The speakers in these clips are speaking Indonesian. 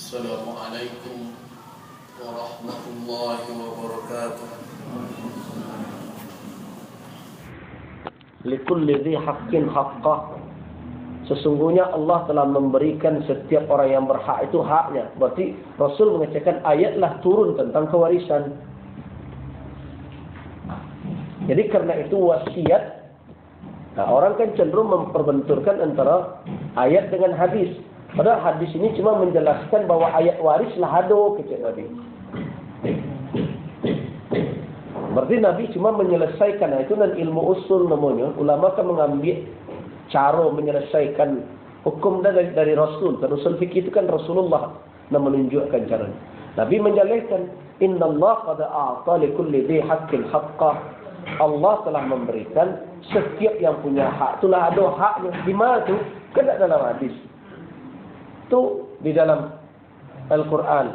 Assalamualaikum warahmatullahi wabarakatuh. Likulli dhi haqqin haqqah. Sesungguhnya Allah telah memberikan setiap orang yang berhak itu haknya. Berarti Rasul mengatakan ayatlah turun tentang kewarisan. Jadi karena itu wasiat. Nah, orang kan cenderung memperbenturkan antara ayat dengan hadis. Padahal hadis ini cuma menjelaskan bahwa ayat warislah hado kata Nabi. Berarti Nabi cuma menyelesaikan, itu dan ilmu usul namanya. Ulama kan mengambil cara menyelesaikan hukum dari Rasul. Dan usul fikih itu kan Rasulullah yang menunjukkan caranya. Nabi menjelaskan, Innallaha qad a'ta likulli dhi haqqin haqqah. Allah telah memberikan setiap yang punya hak. Itulah ada haknya. Di mana tu? Kan dalam hadis. Itu di dalam Al-Quran.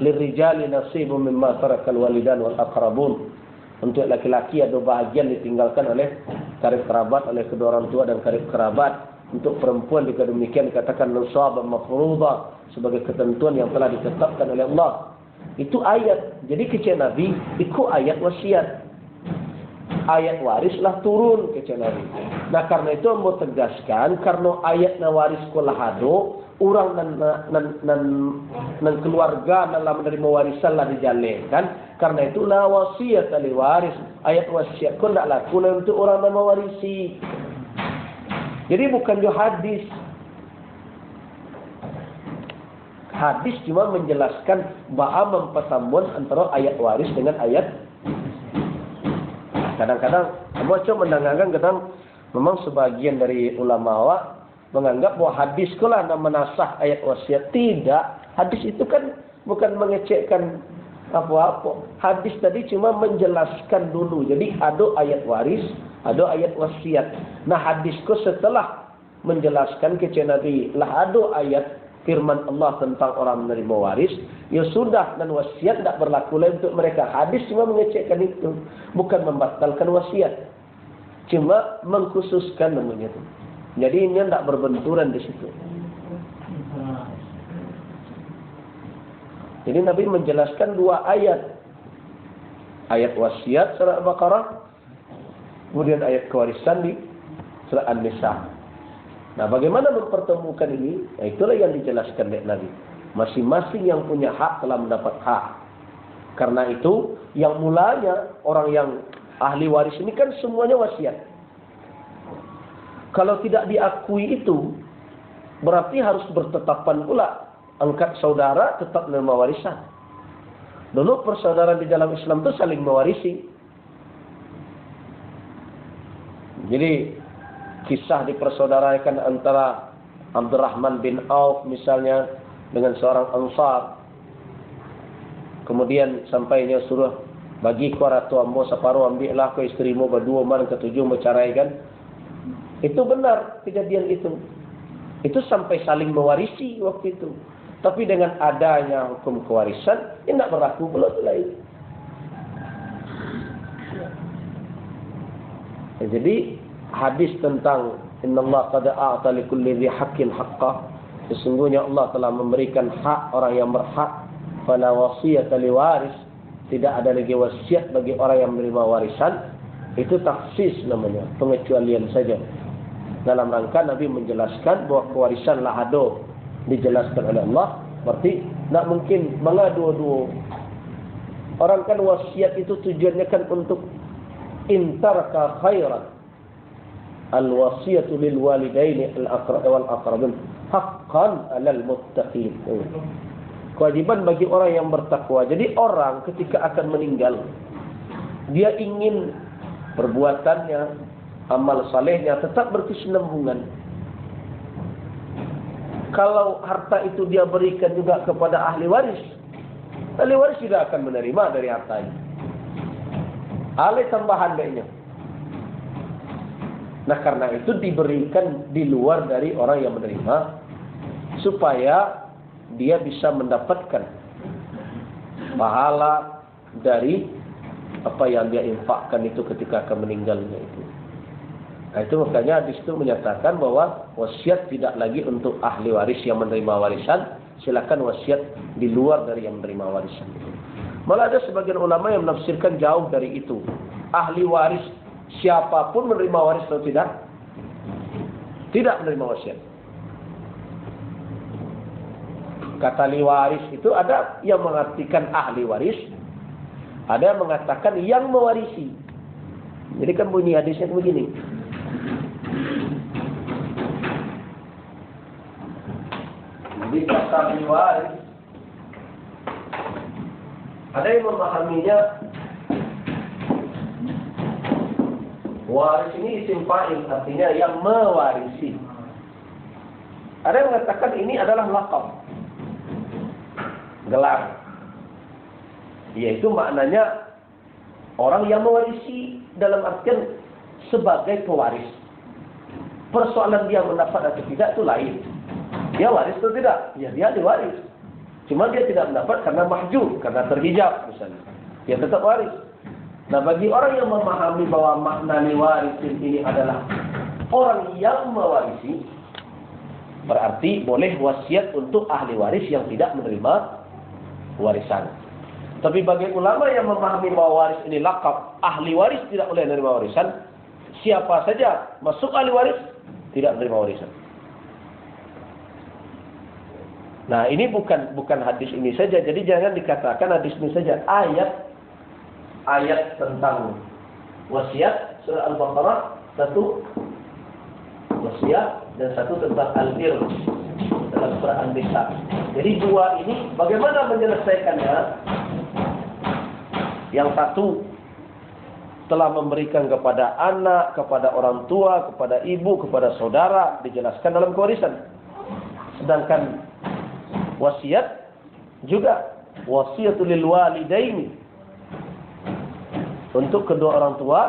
Lirijali nasibun mimma tarakal walidan wal aqrabun. Untuk laki-laki ada bahagian ditinggalkan oleh karib kerabat, oleh kedua orang tua dan karib kerabat. Untuk perempuan juga demikian dikatakan nusabah mafruḍah, sebagai ketentuan yang telah ditetapkan oleh Allah. Itu ayat. Jadi kecil Nabi ikut ayat wasiat. Ayat warislah turun kecil Nabi. Nah karena itu mau tegaskan, karena ayat waris sekolah hado, orang dan keluarga dalam menerima warisan lah dijalankan. Karena itulah wasiat ahli waris. Ayat wasiat kau tidak lakukan untuk orang yang mewarisi. Jadi bukan juga hadis. Hadis cuma menjelaskan bahwa mempersambung antara ayat waris dengan ayat. Kadang-kadang kamu coba mendengarkan kadang memang sebagian dari ulama awak menganggap bahwa hadis kalau anda menasah ayat wasiat. Tidak. Hadis itu kan bukan mengecekkan apa-apa. Hadis tadi cuma menjelaskan dulu. Jadi ada ayat waris, ada ayat wasiat. Nah hadisku setelah menjelaskan kecil Nabi lah ada ayat firman Allah tentang orang menerima waris, ya sudah, dan wasiat tidak berlaku lagi untuk mereka. Hadis cuma mengecekkan itu, bukan membatalkan wasiat, cuma mengkhususkan namanya itu. Jadi ini tidak berbenturan di situ. Jadi Nabi menjelaskan dua ayat. Ayat wasiat surah Al-Baqarah, kemudian ayat kewarisan di surah An-Nisa. Nah bagaimana mempertemukan ini? Nah, itulah yang dijelaskan oleh Nabi. Masing-masing yang punya hak telah mendapat hak. Karena itu yang mulanya orang yang ahli waris ini kan semuanya wasiat. Kalau tidak diakui itu, berarti harus bertetapan pula. Angkat saudara tetap menerima warisan. Dulu persaudaraan di dalam Islam itu saling mewarisi. Jadi kisah dipersaudarakan antara Abdurrahman bin Auf misalnya dengan seorang Ansar. Kemudian sampainya suruh bagi ku ratuammu separuh, ambillah ke isterimu berdua, man ketujuh menceraikan. Itu benar kejadian itu. Itu sampai saling mewarisi waktu itu. Tapi dengan adanya hukum kewarisan, ini tidak berlaku pula itu lain. Jadi hadis tentang Innallaha qad a'ta likulli dhi haqqin haqqah. Sesungguhnya Allah telah memberikan hak orang yang berhak. Fala wasiyata liwaris. Tidak ada lagi wasiat bagi orang yang menerima warisan. Itu taksis namanya, pengecualian saja. Dalam rangka Nabi menjelaskan bahwa kewarisan lah ada dijelaskan oleh Allah. Berarti tak mungkin mengadu-adu. Orang kan wasiat itu tujuannya kan untuk intaraka khairan. Al-wasiyatu lil walidaini wal aqrabin haqqan 'alal muttaqin. Kewajiban bagi orang yang bertakwa. Jadi orang ketika akan meninggal, dia ingin perbuatannya, amal salehnya tetap berkesinambungan. Kalau harta itu dia berikan juga kepada ahli waris tidak akan menerima dari hartanya. Ahli tambahan lainnya. Nah karena itu diberikan di luar dari orang yang menerima, supaya dia bisa mendapatkan pahala dari apa yang dia infakkan itu ketika akan meninggalnya itu. Nah, itu makanya hadis itu menyatakan bahwa wasiat tidak lagi untuk ahli waris yang menerima warisan, silakan wasiat di luar dari yang menerima warisan. Malah ada sebagian ulama yang menafsirkan jauh dari itu. Ahli waris siapapun menerima waris atau tidak menerima wasiat. Kata ahli waris itu ada yang mengartikan ahli waris, ada yang mengatakan yang mewarisi. Jadi kan bunyi hadisnya begini. Jadi kata ahli waris, ada yang memahaminya waris ini isim fa'il, artinya yang mewarisi. Ada yang mengatakan ini adalah laqab, gelar, yaitu maknanya orang yang mewarisi dalam artian sebagai pewaris. Persoalan dia mendapat atau tidak itu lain. Dia waris atau tidak? Ya dia diwaris. Cuma dia tidak mendapat karena mahjub, karena terhijab misalnya. Dia tetap waris. Nah bagi orang yang memahami bahwa makna warisin ini adalah orang yang mewarisi, berarti boleh wasiat untuk ahli waris yang tidak menerima warisan. Tapi bagi ulama yang memahami bahwa waris ini laqab, ahli waris tidak boleh menerima warisan, siapa saja masuk ahli waris tidak menerima warisan. Nah ini bukan hadis ini saja, jadi jangan dikatakan hadis ini saja. Ayat tentang wasiat surah Al-Baqarah, satu wasiat dan satu tentang al-bir dalam surah An-Nisa. Jadi dua ini bagaimana menyelesaikannya? Yang satu telah memberikan kepada anak, kepada orang tua, kepada ibu, kepada saudara, dijelaskan dalam kewarisan. Sedangkan wasiat juga wasiatul lil walidaini, untuk kedua orang tua,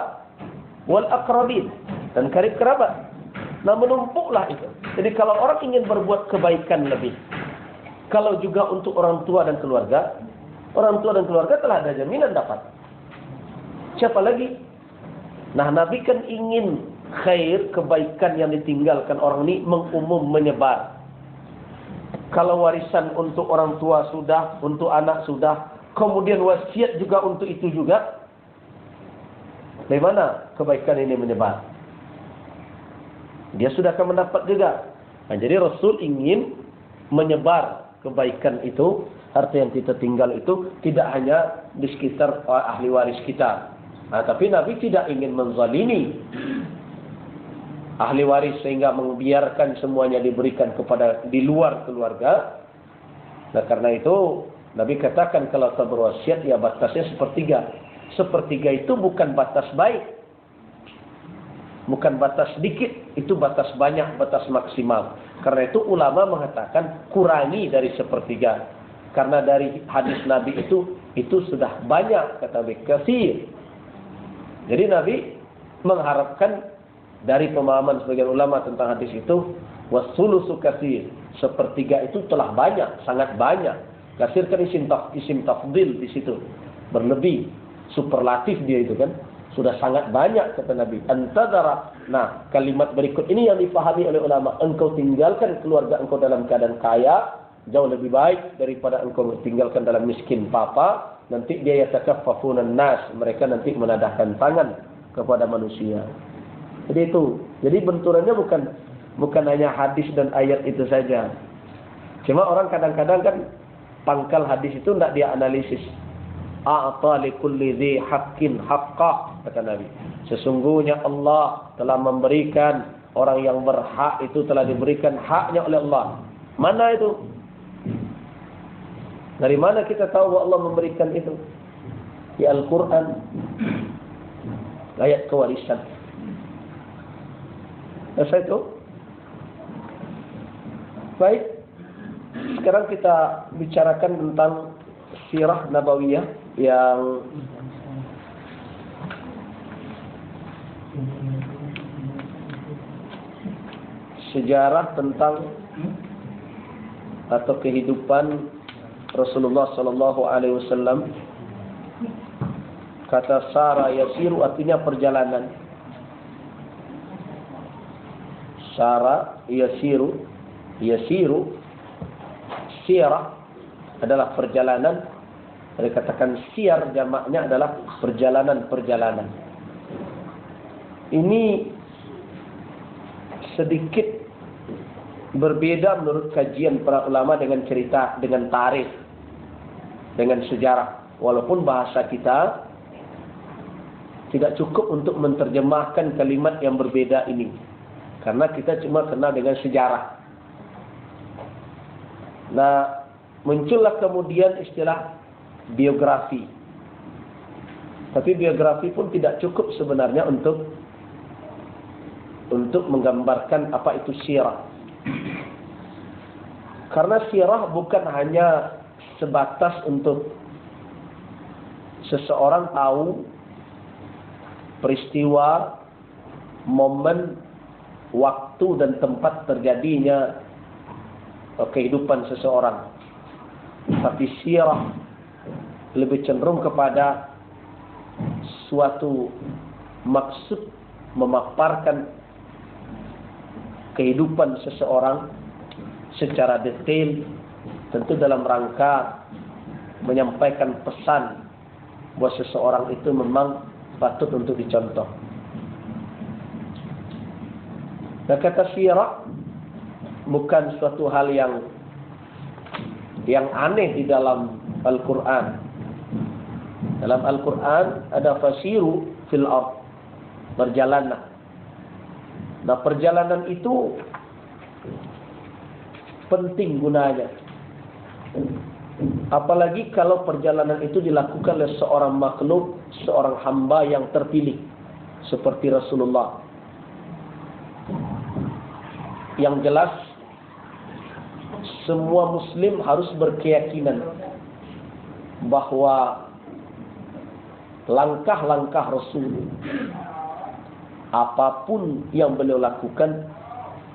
wal aqrabin, dan karib kerabat. Nah menumpuklah itu. Jadi kalau orang ingin berbuat kebaikan lebih, kalau juga untuk orang tua dan keluarga telah ada jaminan dapat. Siapa lagi? Nah Nabi kan ingin khair, kebaikan yang ditinggalkan orang ini mengumum, menyebar. Kalau warisan untuk orang tua sudah, untuk anak sudah, kemudian wasiat juga untuk itu juga, bagaimana kebaikan ini menyebar? Dia sudah akan mendapat juga. Nah, jadi Rasul ingin menyebar kebaikan itu, harta yang kita tinggal itu tidak hanya di sekitar ahli waris kita. Nah, tapi Nabi tidak ingin menzalimi ahli waris sehingga membiarkan semuanya diberikan kepada di luar keluarga. Nah, karena itu Nabi katakan kalau kita berwasiat ya batasnya sepertiga. Sepertiga itu bukan batas baik, bukan batas sedikit, itu batas banyak, batas maksimal. Karena itu ulama mengatakan kurangi dari sepertiga. Karena dari hadis Nabi itu sudah banyak, kata Nabi, katsir. Jadi Nabi mengharapkan dari pemahaman sebagian ulama tentang hadis itu, wasulusu katsir, sepertiga itu telah banyak, sangat banyak. Katsir kan isim tafdil di situ, berlebih, superlatif dia itu kan. Sudah sangat banyak, kata Nabi. Antadara. Nah, kalimat berikut ini yang dipahami oleh ulama. Engkau tinggalkan keluarga engkau dalam keadaan kaya, jauh lebih baik daripada engkau tinggalkan dalam miskin papa. Nanti dia yatakaffafunan nas. Mereka nanti menadahkan tangan kepada manusia. Jadi itu. Jadi benturannya bukan hanya hadis dan ayat itu saja. Cuma orang kadang-kadang kan pangkal hadis itu tidak dia analisis. A'ta li kulli dhi haqqin haqqah, kata Nabi. Sesungguhnya Allah telah memberikan orang yang berhak itu telah diberikan haknya oleh Allah. Mana itu? Dari mana kita tahu bahwa Allah memberikan itu? Di Al-Quran, ayat kewarisan. Selesai itu? Baik. Sekarang kita bicarakan tentang sirah nabawiyah yang sejarah tentang atau kehidupan Rasulullah sallallahu alaihi wasallam. Kata sara yasiru artinya perjalanan. Sara yasiru Sirah adalah perjalanan. Ada katakan siyar, jamaknya adalah perjalanan-perjalanan. Ini sedikit berbeda menurut kajian para ulama dengan cerita, dengan tarikh, dengan sejarah. Walaupun bahasa kita tidak cukup untuk menerjemahkan kalimat yang berbeda ini. Karena kita cuma kenal dengan sejarah. Nah, muncullah kemudian istilah biografi. Tapi biografi pun tidak cukup sebenarnya untuk menggambarkan apa itu sirah. Karena sirah bukan hanya sebatas untuk seseorang tahu peristiwa, momen, waktu dan tempat terjadinya kehidupan seseorang. Tapi sirah lebih cenderung kepada suatu maksud memaparkan kehidupan seseorang secara detail, tentu dalam rangka menyampaikan pesan bahwa seseorang itu memang patut untuk dicontoh. Nah, kata sirah bukan suatu hal yang aneh di dalam Al-Quran. Dalam Al-Quran ada fasiru fil ard, perjalanan. Nah, perjalanan itu penting gunanya. Apalagi kalau perjalanan itu dilakukan oleh seorang makhluk, seorang hamba yang terpilih seperti Rasulullah. Yang jelas semua muslim harus berkeyakinan bahwa langkah-langkah Rasul, apapun yang beliau lakukan,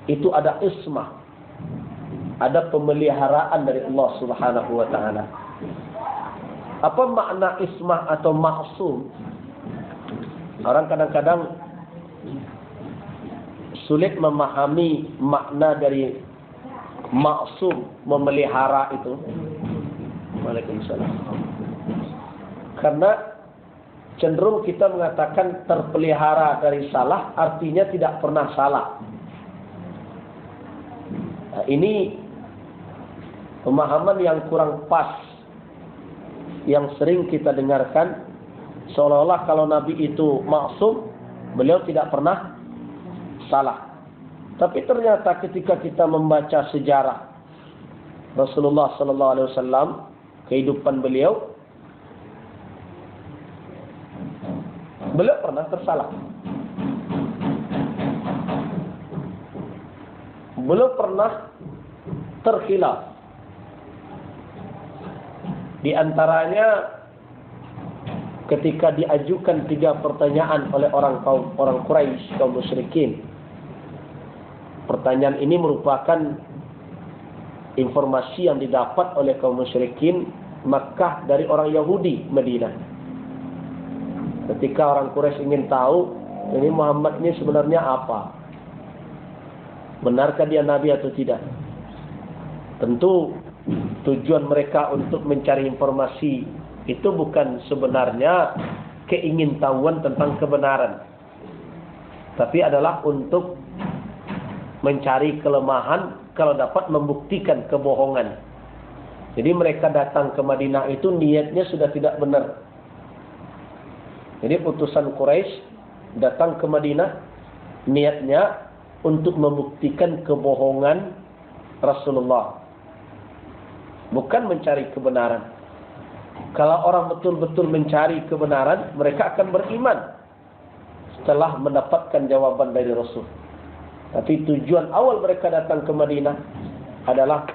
itu ada ismah, ada pemeliharaan dari Allah Subhanahu wa ta'ala. Apa makna ismah atau maksum? Orang kadang-kadang sulit memahami makna dari maksum, memelihara itu. Waalaikumsalam. Karena cenderung kita mengatakan terpelihara dari salah, artinya tidak pernah salah. Nah, ini pemahaman yang kurang pas, yang sering kita dengarkan, seolah-olah kalau Nabi itu maksum, beliau tidak pernah salah. Tapi ternyata ketika kita membaca sejarah Rasulullah SAW, kehidupan beliau pernah tersalah. Beliau pernah terkhilaf. Di antaranya ketika diajukan 3 pertanyaan oleh orang Quraisy, kaum musyrikin. Pertanyaan ini merupakan informasi yang didapat oleh kaum musyrikin Makkah dari orang Yahudi Madinah. Ketika orang Quraisy ingin tahu ini Muhammad ini sebenarnya apa, benarkah dia nabi atau tidak. Tentu tujuan mereka untuk mencari informasi itu bukan sebenarnya keingintahuan tentang kebenaran, tapi adalah untuk mencari kelemahan kalau dapat membuktikan kebohongan. Jadi mereka datang ke Madinah itu niatnya sudah tidak benar. Jadi utusan Quraisy datang ke Madinah niatnya untuk membuktikan kebohongan Rasulullah, bukan mencari kebenaran. Kalau orang betul-betul mencari kebenaran, mereka akan beriman setelah mendapatkan jawaban dari Rasul. Tapi tujuan awal mereka datang ke Madinah adalah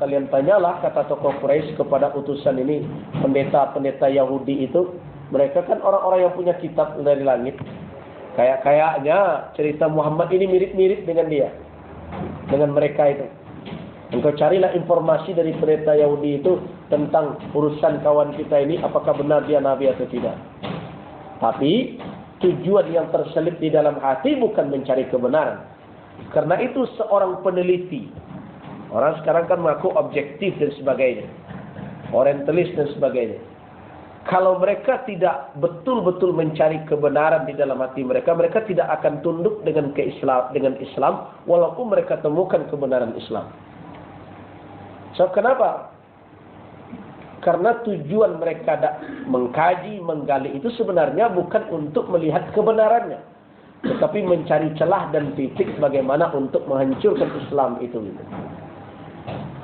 kalian tanyalah, kata tokoh Quraisy kepada utusan ini, pendeta-pendeta Yahudi itu. Mereka kan orang-orang yang punya kitab dari langit. Kayaknya cerita Muhammad ini mirip-mirip dengan dia, dengan mereka itu. Engkau carilah informasi dari pendeta Yahudi itu tentang urusan kawan kita ini, apakah benar dia nabi atau tidak. Tapi tujuan yang terselip di dalam hati bukan mencari kebenaran. Karena itu seorang peneliti Orang sekarang kan mengaku objektif dan sebagainya, orientalis dan sebagainya. Kalau mereka tidak betul-betul mencari kebenaran di dalam hati mereka, mereka tidak akan tunduk dengan Islam, walaupun mereka temukan kebenaran Islam. So, kenapa? Karena tujuan mereka mengkaji, menggali itu sebenarnya bukan untuk melihat kebenarannya, tetapi mencari celah dan titik bagaimana untuk menghancurkan Islam itu.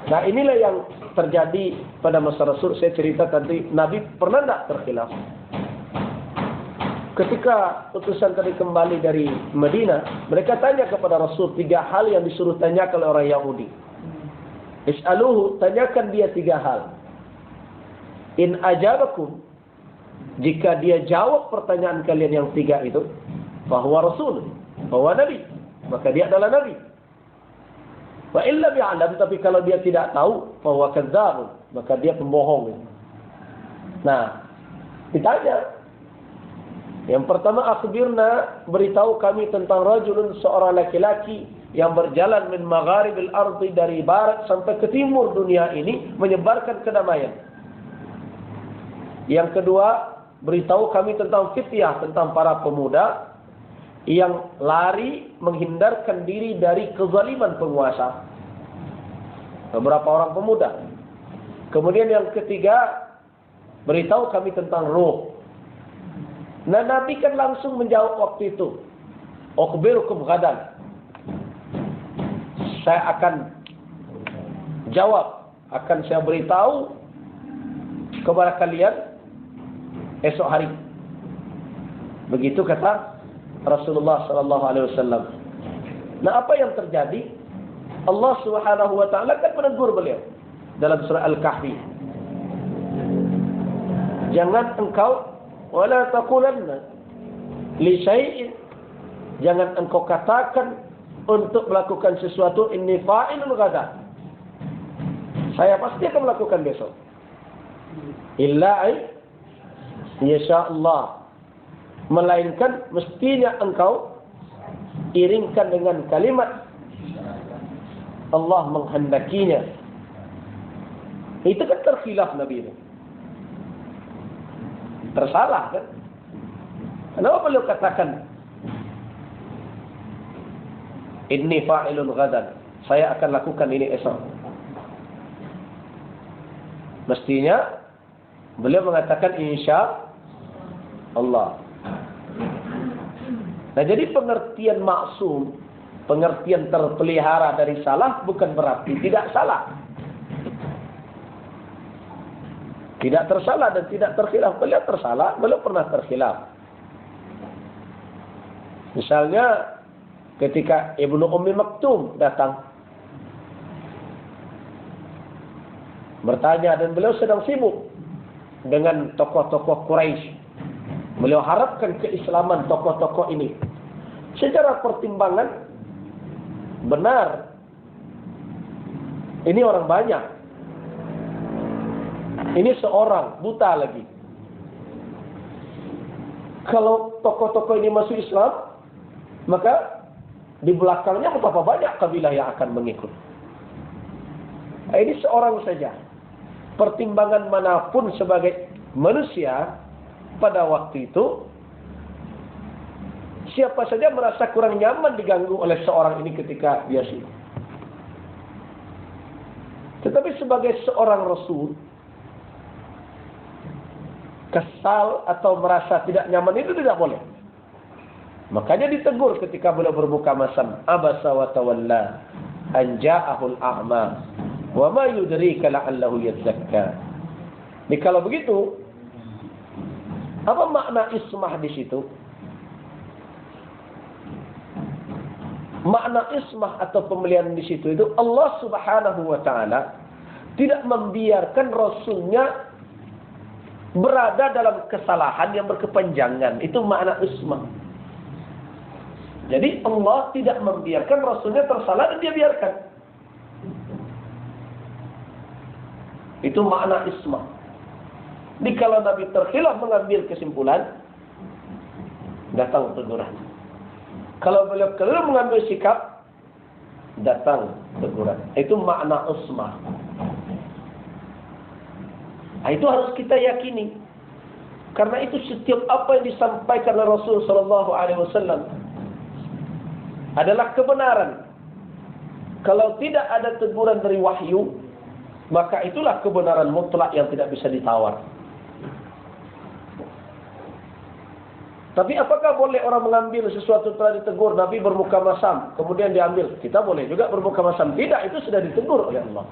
Nah, inilah yang terjadi pada masa Rasul. Saya cerita tadi, Nabi pernah tidak terkhilaf? Ketika utusan tadi kembali dari Madinah, mereka tanya kepada Rasul 3 hal yang disuruh tanyakan oleh orang Yahudi. Is'aluhu, tanyakan dia 3 hal. In ajabakum, jika dia jawab pertanyaan kalian yang 3 itu, bahwa Rasul, bahwa Nabi, maka dia adalah Nabi. Wa illa bi'alam, tapi kalau dia tidak tahu, bahwa kadzdzab, maka dia pembohong. Nah, ditanya. Yang pertama, akhbirna, beritahu kami tentang rajulun, seorang laki-laki yang berjalan min magharibil ardi, dari barat sampai ke timur dunia ini, menyebarkan kedamaian. Yang kedua, beritahu kami tentang fityah, tentang para pemuda yang lari menghindarkan diri dari kezaliman penguasa. Beberapa orang pemuda. Kemudian yang ketiga, beritahu kami tentang ruh. Nah, Nabi kan langsung menjawab waktu itu. Ukhbirukum ghadan. Saya akan jawab, akan saya beritahu kepada kalian esok hari. Begitu kata Rasulullah sallallahu alaihi wasallam. Nah, apa yang terjadi? Allah Subhanahu wa taala kan menegur beliau dalam surah Al-Kahfi. Jangan engkau wala taqulanna li syai'in, jangan engkau katakan untuk melakukan sesuatu, inni fa'ilun ghadan, saya pasti akan melakukan besok. Illa ay yasha Allah, melainkan mestinya engkau iringkan dengan kalimat Allah menghendakinya. Itu kan terkhilaf Nabi itu. Tersalah kan? Kenapa beliau katakan inni fa'ilun ghadan, saya akan lakukan ini esok? Mestinya beliau mengatakan insya Allah. Nah, jadi pengertian maksum, pengertian terpelihara dari salah, bukan berarti tidak salah. Tidak tersalah dan tidak terkhilaf. Beliau tersalah, beliau pernah terkhilaf. Misalnya ketika Ibnu Ummi Maktum datang bertanya, dan beliau sedang sibuk dengan tokoh-tokoh Quraisy. Beliau harapkan keislaman tokoh-tokoh ini. Secara pertimbangan, benar, ini orang banyak, ini seorang buta lagi. Kalau tokoh-tokoh ini masuk Islam, maka di belakangnya betapa banyak kabilah yang akan mengikut. Nah, ini seorang saja. Pertimbangan manapun sebagai manusia pada waktu itu, siapa saja merasa kurang nyaman diganggu oleh seorang ini ketika dia sibuk. Tetapi sebagai seorang Rasul, kesal atau merasa tidak nyaman itu tidak boleh. Makanya ditegur ketika beliau berbuka masam, abasa wa tawalla an ja'ahul a'ma wa ma yudrika la'allahu yazakka. Jadi kalau begitu, apa makna ismah di situ? Makna ismah atau pemeliharaan di situ itu Allah Subhanahu wa taala tidak membiarkan Rasulnya berada dalam kesalahan yang berkepanjangan. Itu makna ismah. Jadi Allah tidak membiarkan Rasulnya tersalah dan dia biarkan. Itu makna ismah. Jadi kalau Nabi terkhilaf mengambil kesimpulan, datang teguran. Kalau beliau keliru mengambil sikap, datang teguran. Itu makna usmah. Itu harus kita yakini. Karena itu setiap apa yang disampaikan oleh Rasul sallallahu alaihi wasallam adalah kebenaran. Kalau tidak ada teguran dari wahyu, maka itulah kebenaran mutlak yang tidak bisa ditawar. Tapi apakah boleh orang mengambil sesuatu telah ditegur Nabi bermuka masam, kemudian diambil? Kita boleh juga bermuka masam. Tidak, itu sudah ditegur oleh Allah.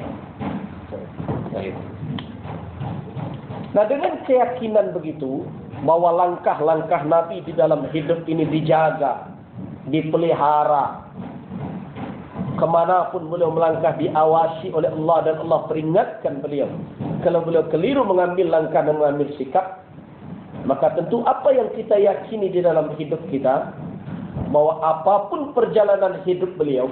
Nah, dengan keyakinan begitu, bahwa langkah-langkah Nabi di dalam hidup ini dijaga, dipelihara, kemanapun beliau melangkah diawasi oleh Allah, dan Allah peringatkan beliau. Kalau beliau keliru mengambil langkah dan mengambil sikap, maka tentu apa yang kita yakini di dalam hidup kita, bahwa apapun perjalanan hidup beliau,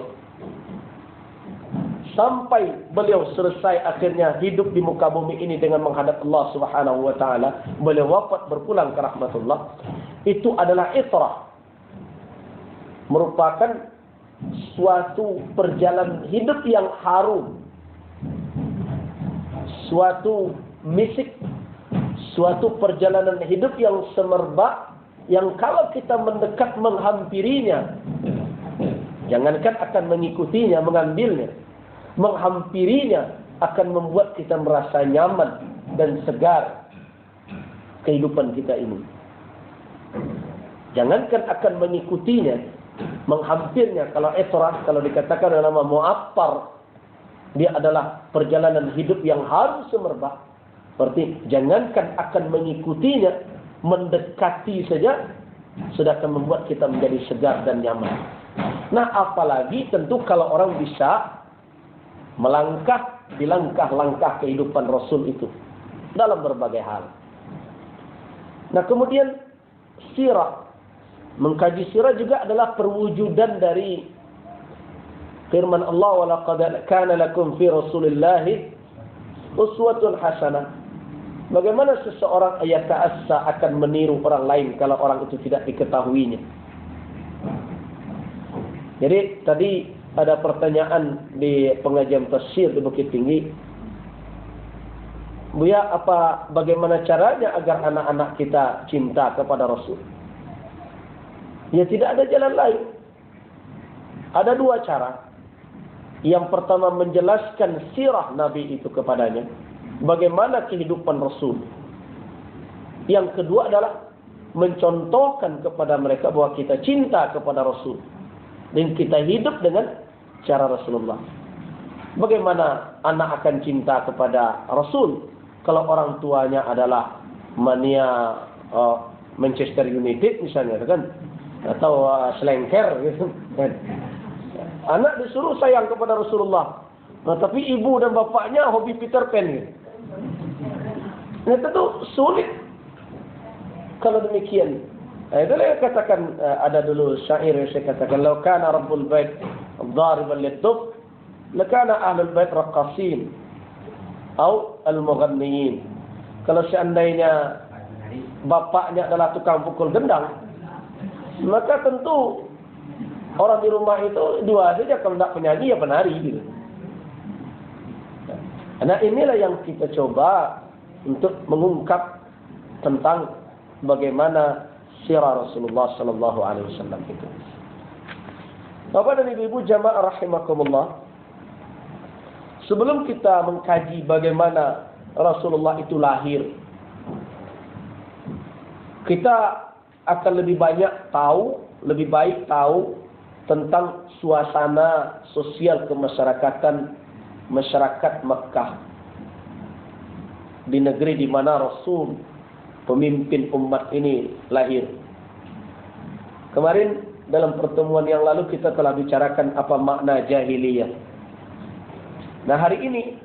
sampai beliau selesai akhirnya hidup di muka bumi ini dengan menghadap Allah Subhanahu wa taala, beliau wafat berpulang ke rahmatullah, itu adalah itrah. Merupakan suatu perjalanan hidup yang harum, suatu misik, suatu perjalanan hidup yang semerbak, yang kalau kita mendekat menghampirinya, jangankan akan mengikutinya, mengambilnya, menghampirinya akan membuat kita merasa nyaman dan segar kehidupan kita ini. Jangankan akan mengikutinya, menghampirnya. Kalau itrah, kalau dikatakan dalam nama mu'appar, dia adalah perjalanan hidup yang harus semerbak. Berarti jangankan akan mengikutinya, mendekati saja sudah akan membuat kita menjadi segar dan nyaman. Nah, apalagi tentu kalau orang bisa melangkah di langkah-langkah kehidupan Rasul itu dalam berbagai hal. Nah, kemudian sirah, mengkaji sirah juga adalah perwujudan dari firman Allah, wa laqad kana lakum fi Rasulillahi uswatun hasanah. Bagaimana seseorang yata'assa akan meniru orang lain kalau orang itu tidak diketahuinya. Jadi tadi ada pertanyaan di pengajian tafsir di Bukit Tinggi, Buya, bagaimana caranya agar anak-anak kita cinta kepada Rasul? Ya, tidak ada jalan lain. Ada dua cara. Yang pertama, menjelaskan sirah Nabi itu kepadanya, bagaimana kehidupan Rasul. Yang kedua adalah mencontohkan kepada mereka bahwa kita cinta kepada Rasul dan kita hidup dengan cara Rasulullah. Bagaimana anak akan cinta kepada Rasul kalau orang tuanya adalah mania Manchester United misalnya, kan? Atau selengker gitu. Anak disuruh sayang kepada Rasulullah, tapi ibu dan bapaknya hobi Peter Pan gitu. Nah, tentu sulit kalau demikian. Itulah yang katakan, ada dulu syair yang saya katakan, "Lau kana rabbul bait dhariban lid-duf, lakana ahlul bait raqqasin atau al-mughanniyin." Kalau seandainya bapaknya adalah tukang pukul gendang, maka tentu orang di rumah itu dua saja, kalau tidak penyanyi ya penari gitu. Nah, inilah yang kita coba untuk mengungkap tentang bagaimana sirah Rasulullah sallallahu alaihi wasallam itu. Bapak dan Ibu jamaah rahimakumullah, sebelum kita mengkaji bagaimana Rasulullah itu lahir, kita akan lebih baik tahu tentang suasana sosial kemasyarakatan masyarakat Makkah, di negeri di mana Rasul, pemimpin umat ini, lahir. Kemarin dalam pertemuan yang lalu kita telah bicarakan apa makna jahiliyah. Nah, hari ini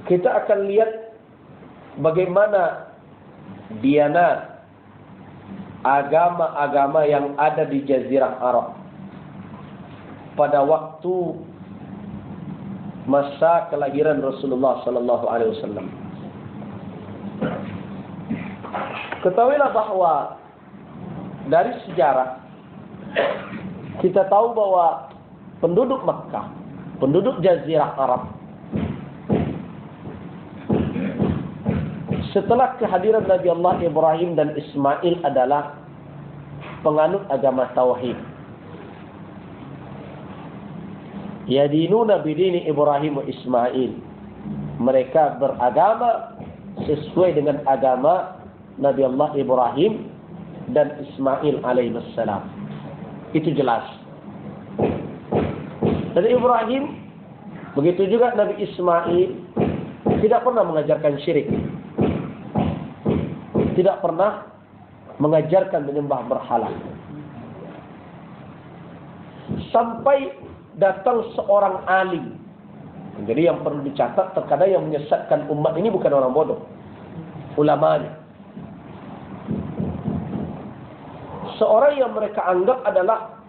kita akan lihat bagaimana dianat agama-agama yang ada di Jazirah Arab pada waktu masa kelahiran Rasulullah sallallahu alaihi wasallam. Ketahuilah bahwa dari sejarah kita tahu bahwa penduduk Makkah, penduduk Jazirah Arab, setelah kehadiran Nabi Allah Ibrahim dan Ismail adalah penganut agama tauhid. Yadinuna bidini Ibrahim wa Ismail. Mereka beragama sesuai dengan agama Nabi Allah Ibrahim dan Ismail alaihissalam. Itu jelas. Dari Ibrahim, begitu juga Nabi Ismail tidak pernah mengajarkan syirik. Tidak pernah mengajarkan menyembah berhala. Sampai datang seorang alim. Jadi yang perlu dicatat, terkadang yang menyesatkan umat ini bukan orang bodoh, ulamanya. Seorang yang mereka anggap adalah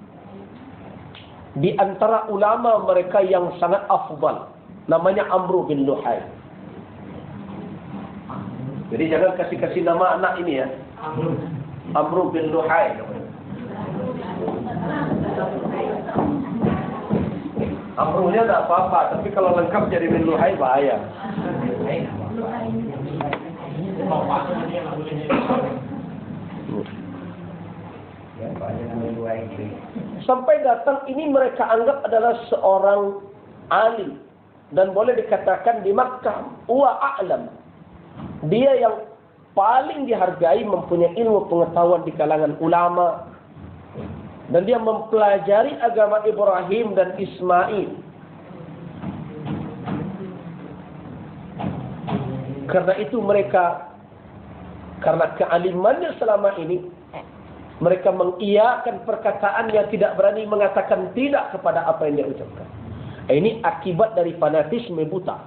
di antara ulama mereka yang sangat afdal, namanya Amru bin Luhai. Jadi jangan kasih nama anak ini ya. Amru bin Luhai. Amrunya tidak apa-apa, tapi kalau lengkap jadi bin Luhai bahaya. Sampai datang ini mereka anggap adalah seorang alim dan boleh dikatakan di Makkah wa a'lam. Dia yang paling dihargai, mempunyai ilmu pengetahuan di kalangan ulama. Dan dia mempelajari agama Ibrahim dan Ismail. Karena itu mereka, karena kealimannya selama ini, mereka mengiyakan perkataan yang tidak berani mengatakan tidak kepada apa yang dia ucapkan. Ini akibat dari fanatisme buta.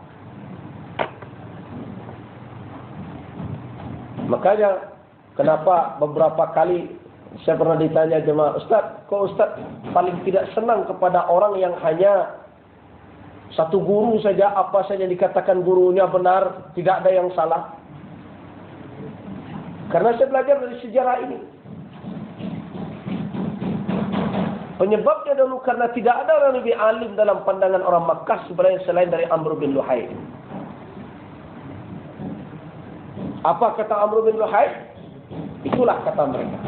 Makanya kenapa beberapa kali saya pernah ditanya jemaah, Ustaz, kok Ustaz paling tidak senang kepada orang yang hanya satu guru saja, apa saja dikatakan gurunya benar, tidak ada yang salah. Karena saya belajar dari sejarah ini. Penyebabnya dulu karena tidak ada orang lebih alim dalam pandangan orang Makkah sebenarnya selain dari Amr bin Luhai. Apa kata Amr bin Luhai? Itulah kata mereka.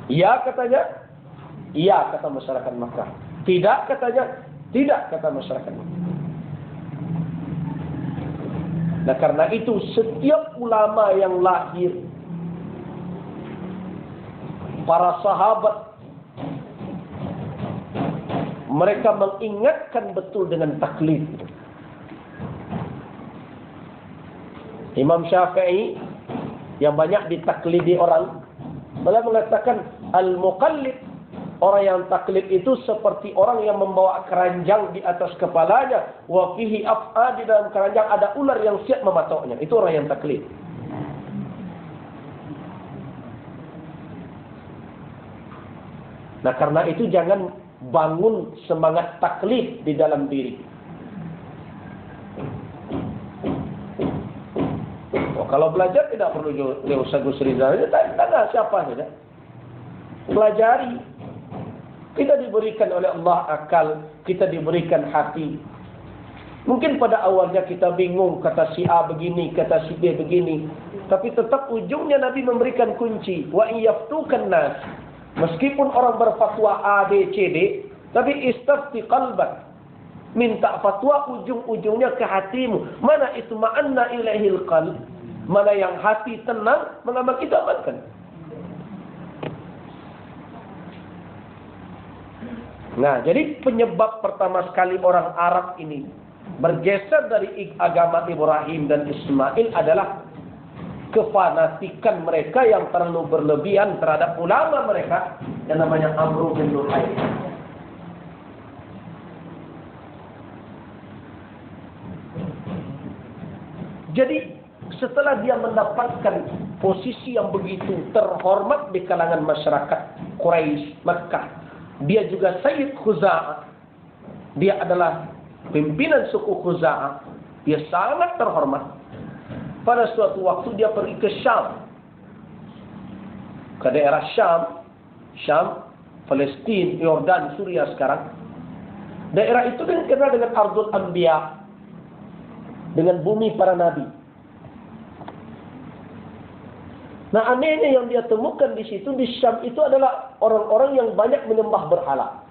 Ya katanya, iya kata masyarakat Makkah. Tidak katanya, tidak kata masyarakat Makkah. Nah karena itu setiap ulama yang lahir, para sahabat, mereka mengingatkan betul dengan taklid. Imam Syafi'i yang banyak ditaklidi orang, malah mengatakan al-muqallid, orang yang taklid itu seperti orang yang membawa keranjang di atas kepalanya, wa fihi af'a, di dalam keranjang ada ular yang siap mematoknya. Itu orang yang taklid. Nah karena itu jangan bangun semangat taklid di dalam diri. Kalau belajar tidak perlu Ustaz Gus Rizal, tanya siapa saja. Pelajari. Kita diberikan oleh Allah akal, kita diberikan hati. Mungkin pada awalnya kita bingung, kata si A begini, kata si B begini. Tapi tetap ujungnya Nabi memberikan kunci. Wa iyaftukan nas. Meskipun orang berfatwa A, B, C, D, tapi istafti qalbak. Minta fatwa ujung-ujungnya ke hatimu. Mana itma'anna ilaihil qalb. Mana yang hati tenang, mengamal kita amalkan. Nah, jadi penyebab pertama sekali orang Arab ini bergeser dari agama Ibrahim dan Ismail adalah kefanatikan mereka yang terlalu berlebihan terhadap ulama mereka yang namanya Amr bin Luhai. Jadi setelah dia mendapatkan posisi yang begitu terhormat di kalangan masyarakat Quraisy Makkah, dia juga Sayyid Khuza'ah. Dia adalah pimpinan suku Khuza'ah. Dia sangat terhormat. Pada suatu waktu dia pergi ke Syam. Ke daerah Syam. Syam Palestina, Yordan, Suriah sekarang. Daerah itu kan dikenal dengan Ardul Anbiya, dengan bumi para nabi. Nah, anehnya yang dia temukan di situ, di Syam itu adalah orang-orang yang banyak menyembah berhala.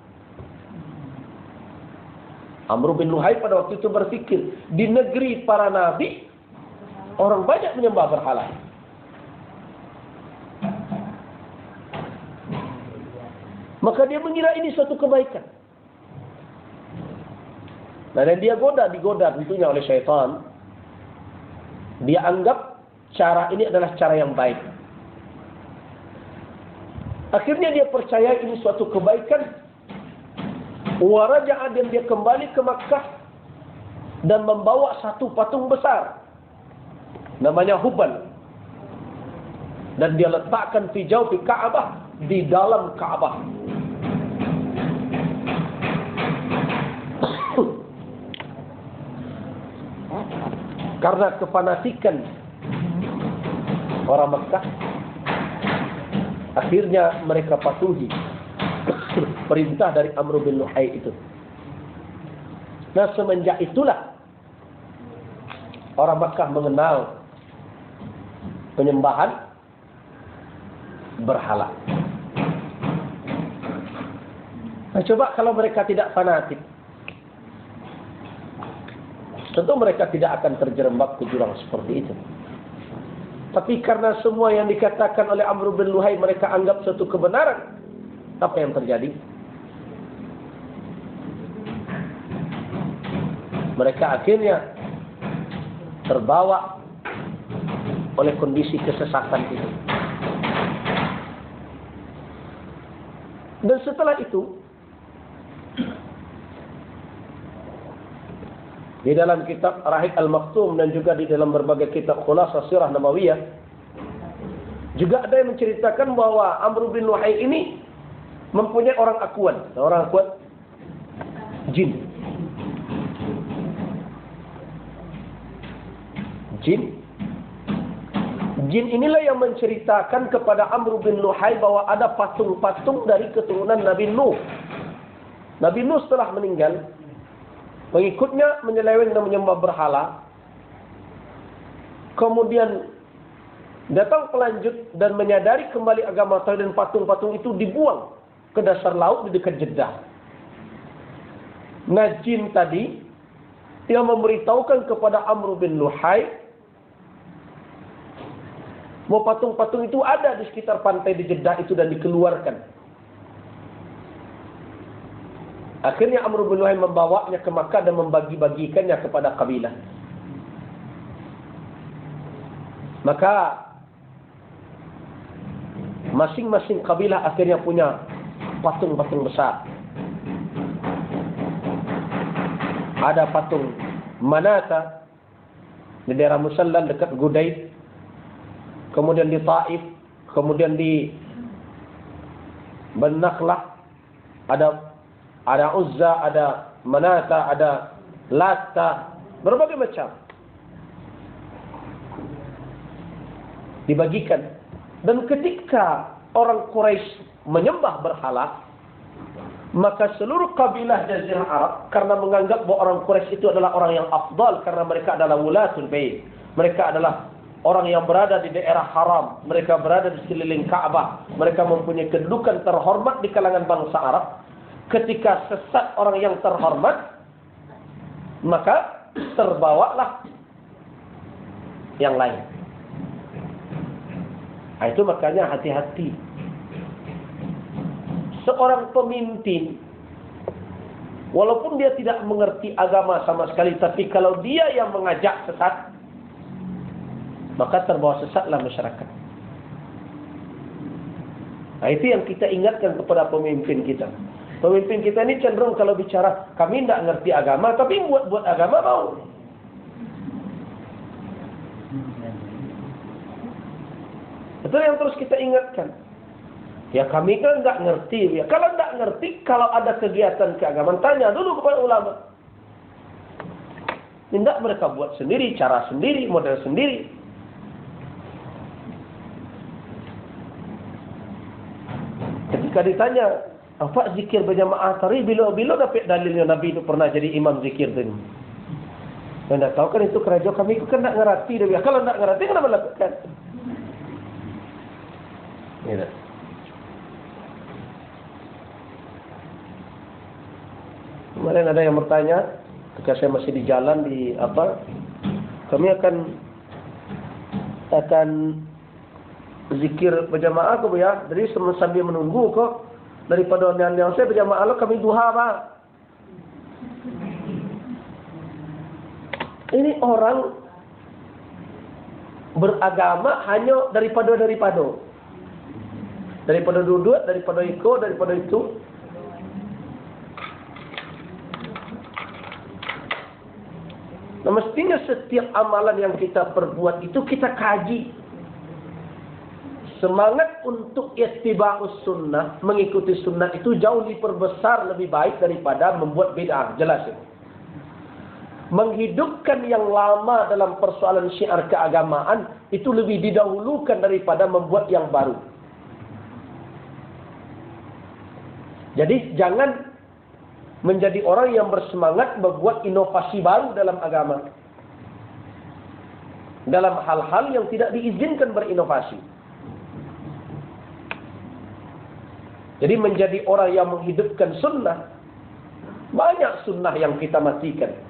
Amr bin Luhai pada waktu itu berpikir, di negeri para nabi, orang banyak menyembah berhala. Maka dia mengira ini suatu kebaikan. Nah, dan dia digoda tentunya oleh syaitan. Dia anggap cara ini adalah cara yang baik. Akhirnya dia percaya ini suatu kebaikan. Waraja'a, dan dia kembali ke Makkah dan membawa satu patung besar namanya Hubal, dan dia letakkan fi jawfi Ka'bah, di dalam Ka'bah. Karena kefanatikan orang Makkah, akhirnya mereka patuhi perintah dari Amr bin Luhai itu. Nah, semenjak itulah orang Makkah mengenal penyembahan berhala. Nah, coba kalau mereka tidak fanatik, tentu mereka tidak akan terjerembab ke jurang seperti itu. Tapi karena semua yang dikatakan oleh Amr bin Luhai mereka anggap suatu kebenaran, apa yang terjadi? Mereka akhirnya terbawa oleh kondisi kesesatan itu. Dan setelah itu, di dalam kitab Rahik Al-Maktum dan juga di dalam berbagai kitab Khulasah Sirah Nabawiyah, juga ada yang menceritakan bahwa Amr bin Luhai ini mempunyai orang akuan. Orang akuan jin. Jin inilah yang menceritakan kepada Amr bin Luhai bahwa ada patung-patung dari keturunan Nabi Nuh. Nabi Nuh setelah meninggal, pengikutnya menyeleweng dan menyembah berhala. Kemudian datang pelanjut dan menyadari kembali agama tauhid, dan patung-patung itu dibuang ke dasar laut di dekat Jeddah. Nah, jin tadi yang memberitahukan kepada Amr bin Luhai bahwa patung-patung itu ada di sekitar pantai di Jeddah itu dan dikeluarkan. Akhirnya Amr bin Luhai membawanya ke Makkah dan membagi-bagikannya kepada kabilah. Maka masing-masing kabilah akhirnya punya patung-patung besar. Ada patung Manata di daerah Musallan dekat Gudaid, kemudian di Taif, kemudian di Banakhlah ada Uzza, ada Manata, ada Latta, berbagai macam. Dibagikan. Dan ketika orang Quraisy menyembah berhala, maka seluruh kabilah Jazirah Arab, karena menganggap bahwa orang Quraisy itu adalah orang yang afdal, karena mereka adalah wulatul bait, mereka adalah orang yang berada di daerah haram, mereka berada di sekeliling Ka'bah, mereka mempunyai kedudukan terhormat di kalangan bangsa Arab. Ketika sesat orang yang terhormat, maka terbawalah yang lain. Nah, itu makanya hati-hati. Seorang pemimpin, walaupun dia tidak mengerti agama sama sekali, tapi kalau dia yang mengajak sesat, maka terbawa sesatlah masyarakat. Nah, itu yang kita ingatkan kepada pemimpin kita. Pemimpin kita ini cenderung kalau bicara, kami tidak ngerti agama, tapi buat agama mau. Itu yang terus kita ingatkan. Ya kami kan nggak ngerti. Ya kalau nggak ngerti, kalau ada kegiatan keagamaan, tanya dulu kepada ulama. Tidak mereka buat sendiri, cara sendiri, model sendiri. Ketika ditanya, Apa zikir berjamaah tadi bila dapat dalilnya Nabi itu pernah jadi imam zikir tu. Anda tahu kan itu kerajaan kami itu kan nak ngerti dia. Kalau nak ngerti kenapa lakukan? Ya. Kemarin ada yang bertanya, ketika saya masih di jalan di kami akan zikir berjamaah ke ya. Jadi sambil menunggu kok daripada yang saya berjamaah kami duha Pak. Ini orang beragama hanya daripada duduk, daripada ikut, daripada itu. Nah, mestinya setiap amalan yang kita perbuat itu kita kaji. Semangat untuk ittiba'us sunnah, mengikuti sunnah itu jauh diperbesar, lebih baik daripada membuat bid'ah. Jelas itu. Menghidupkan yang lama dalam persoalan syiar keagamaan itu lebih didahulukan daripada membuat yang baru. Jadi jangan menjadi orang yang bersemangat membuat inovasi baru dalam agama. Dalam hal-hal yang tidak diizinkan berinovasi. Jadi menjadi orang yang menghidupkan sunnah. Banyak sunnah yang kita matikan.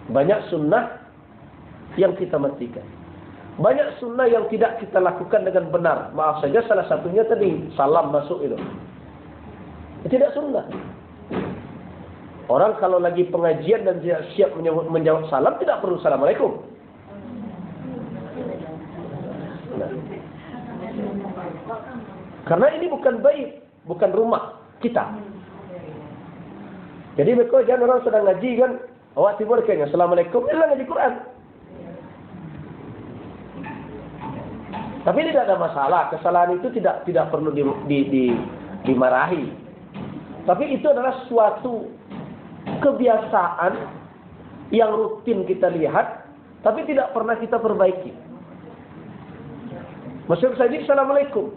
Banyak sunnah yang kita matikan. Banyak sunnah yang tidak kita lakukan dengan benar. Maaf saja salah satunya tadi salam masuk itu. Tidak sunnah. Orang kalau lagi pengajian dan tidak siap menjawab salam, tidak perlu assalamualaikum. Nah. Karena ini bukan bait, bukan rumah kita. Jadi mereka jangan orang sedang ngaji kan, awak timur kayaknya assalamualaikum, dia ngaji Quran. Tapi tidak ada masalah, kesalahan itu tidak perlu dimarahi. Tapi itu adalah suatu kebiasaan yang rutin kita lihat, tapi tidak pernah kita perbaiki. Masuk saja assalamualaikum.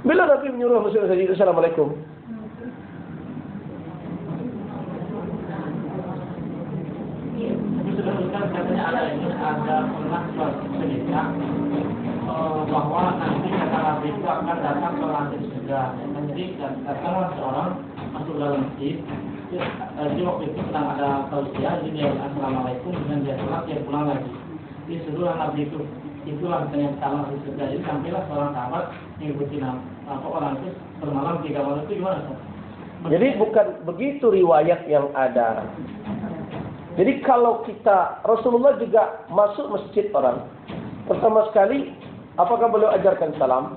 Bila Nabi menyuruh masuk saja assalamualaikum? Sebetulnya katanya ada pernah suatu cerita bahwa nanti kata Nabi itu akan datang ke langit surga. Jadi datanglah seorang masuk dalam masjid. Jadi waktu itu sedang ada tausiah, jadi dia assalamualaikum, dan dia sholat, dia pulang lagi. Jadi seluruh Nabi itu, itulah yang salah di surga. Jadi sampailah seorang sahabat mengikuti orang itu bermalam 3 malam itu gimana? Jadi bukan begitu riwayat yang ada. Jadi kalau kita, Rasulullah juga masuk masjid orang. Pertama sekali, apakah beliau ajarkan salam?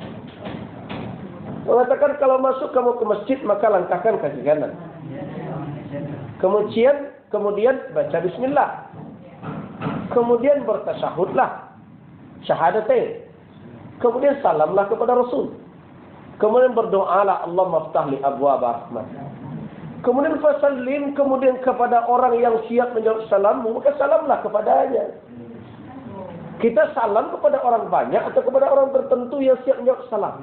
Mengatakan kalau masuk kamu ke masjid, maka langkahkan kaki kanan. Kemudian baca bismillah. Kemudian bertasyahudlah. Syahadatain. Kemudian salamlah kepada Rasul. Kemudian berdoalah Allah maftah li abwaab rahmat. Kemudian fasallim, kemudian kepada orang yang siap menjawab salammu, maka salamlah kepadanya. Kita salam kepada orang banyak atau kepada orang tertentu yang siap menjawab salam.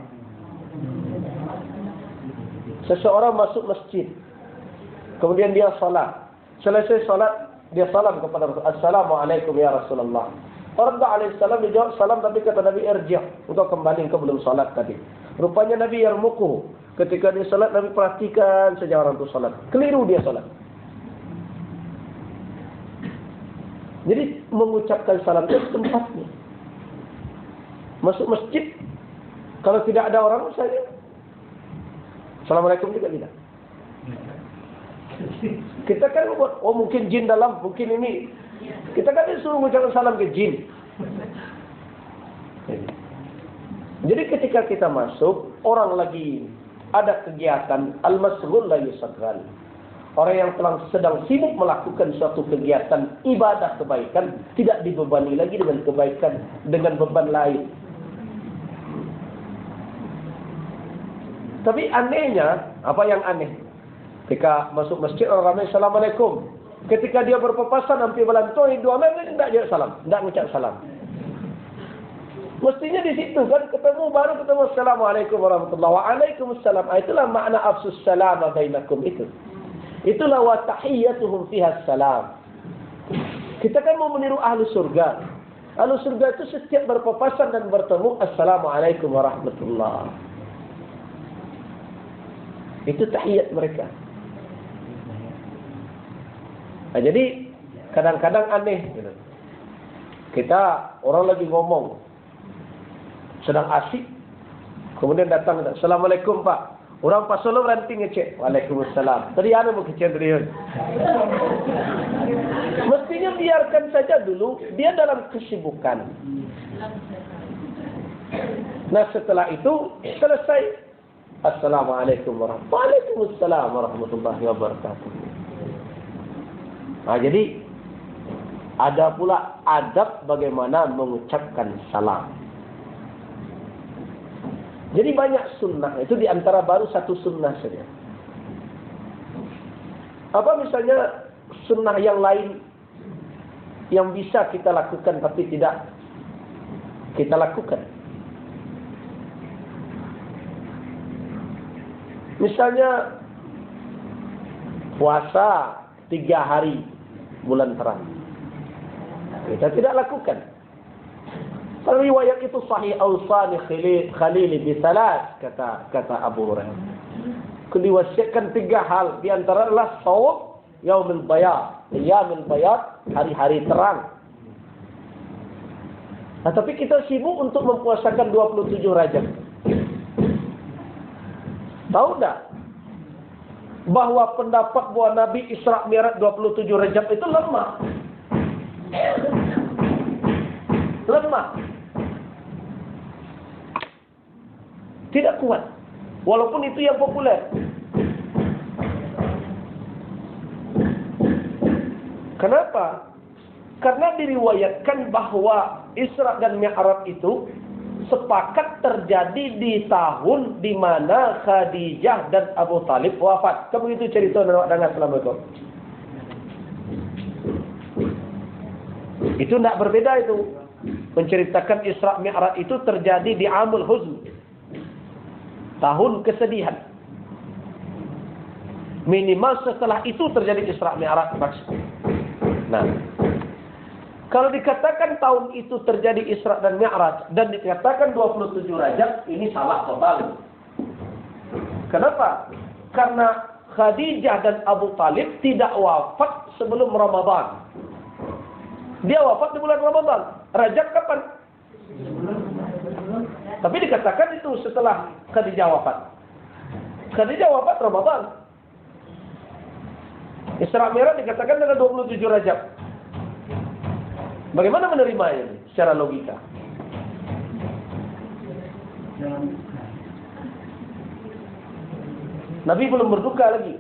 Seseorang masuk masjid, kemudian dia salat. Selesai salat, dia salam kepada Rasul. Assalamualaikum ya Rasulullah. Orang alaihissalam dia jawab salam, tapi kata Nabi irji', engkau kembali ke belum salat tadi. Rupanya Nabi yarmuku. Ketika dia salat, Nabi perhatikan saja orang itu salat. Keliru dia salat. Jadi mengucapkan salam itu tempatnya. Masuk masjid, kalau tidak ada orang misalnya, assalamualaikum juga tidak. Kita kan buat, oh mungkin jin dalam, mungkin ini. Kita kan disuruh mengucapkan salam ke jin. Jadi ketika kita masuk, orang lagi ada kegiatan, al-masghul la yusaggal. Orang yang sedang sibuk melakukan suatu kegiatan ibadah kebaikan, tidak dibebani lagi dengan kebaikan, dengan beban lain. Tapi anehnya, apa yang aneh? Ketika masuk masjid, orang ramai assalamualaikum. Ketika dia berpapasan, hampir berlantoi, dua menit, tidak jawab salam, tidak mengucap salam. Mestinya di situ kan baru ketemu Assalamualaikum warahmatullahi wabarakatuh. Waalaikumsalam. Itulah makna afsus salam bainakum itu. Itulah wa tahiyyatuhum fiha salam. Kita kan mau meniru ahlu surga. Ahlu surga itu setiap berpapasan dan bertemu Assalamualaikum warahmatullahi. Itu tahiyat mereka. Nah, jadi kadang-kadang aneh gitu. Kita orang lagi ngomong sedang asik, kemudian datang, Assalamualaikum Pak. Orang pas solo ranting ngecek, Waalaikumsalam. Tadi ada mau kecil dari. Mestinya biarkan saja dulu, dia dalam kesibukan. Nah setelah itu selesai. Assalamualaikum warahmatullahi wabarakatuh. Nah jadi ada pula adab bagaimana mengucapkan salam. Jadi banyak sunnah, itu diantara baru satu sunnah saja. Apa misalnya sunnah yang lain yang bisa kita lakukan tapi tidak kita lakukan? Misalnya puasa 3 hari bulan terang, kita tidak lakukan. Kalau riwayat itu sahih, awsani khalili bisalas, kata Abu Hurairah. Diwasiatkan 3 hal, di antara adalah shaum yaumil bayad, yaumil bayad, hari-hari terang. Nah, tapi kita sibuk untuk mempuasakan 27 Rajab. Tahu tak bahwa pendapat bahwa Nabi Isra Mi'raj 27 Rajab itu lemah? Lemah. Tidak kuat. Walaupun itu yang populer. Kenapa? Karena diriwayatkan bahwa Isra dan Mi'raj itu sepakat terjadi di tahun di mana Khadijah dan Abu Talib wafat. Kan begitu cerita dengan Assalamualaikum. Itu tidak berbeda itu. Menceritakan Isra Mi'raj itu terjadi di Amul Huzn, tahun kesedihan. Minimal setelah itu terjadi Isra Mi'raj. Nah, kalau dikatakan tahun itu terjadi Isra dan Mi'raj dan dikatakan 27 Rajab, ini salah total. Kenapa? Karena Khadijah dan Abu Talib tidak wafat sebelum Ramadan. Dia wafat di bulan Ramadan. Rajab kapan? Tapi dikatakan itu setelah Khadijah wafat. Khadijah wafat Ramadan. Isra Mi'raj dikatakan dengan 27 Rajab. Bagaimana menerimanya ini secara logika? Nabi belum berduka lagi.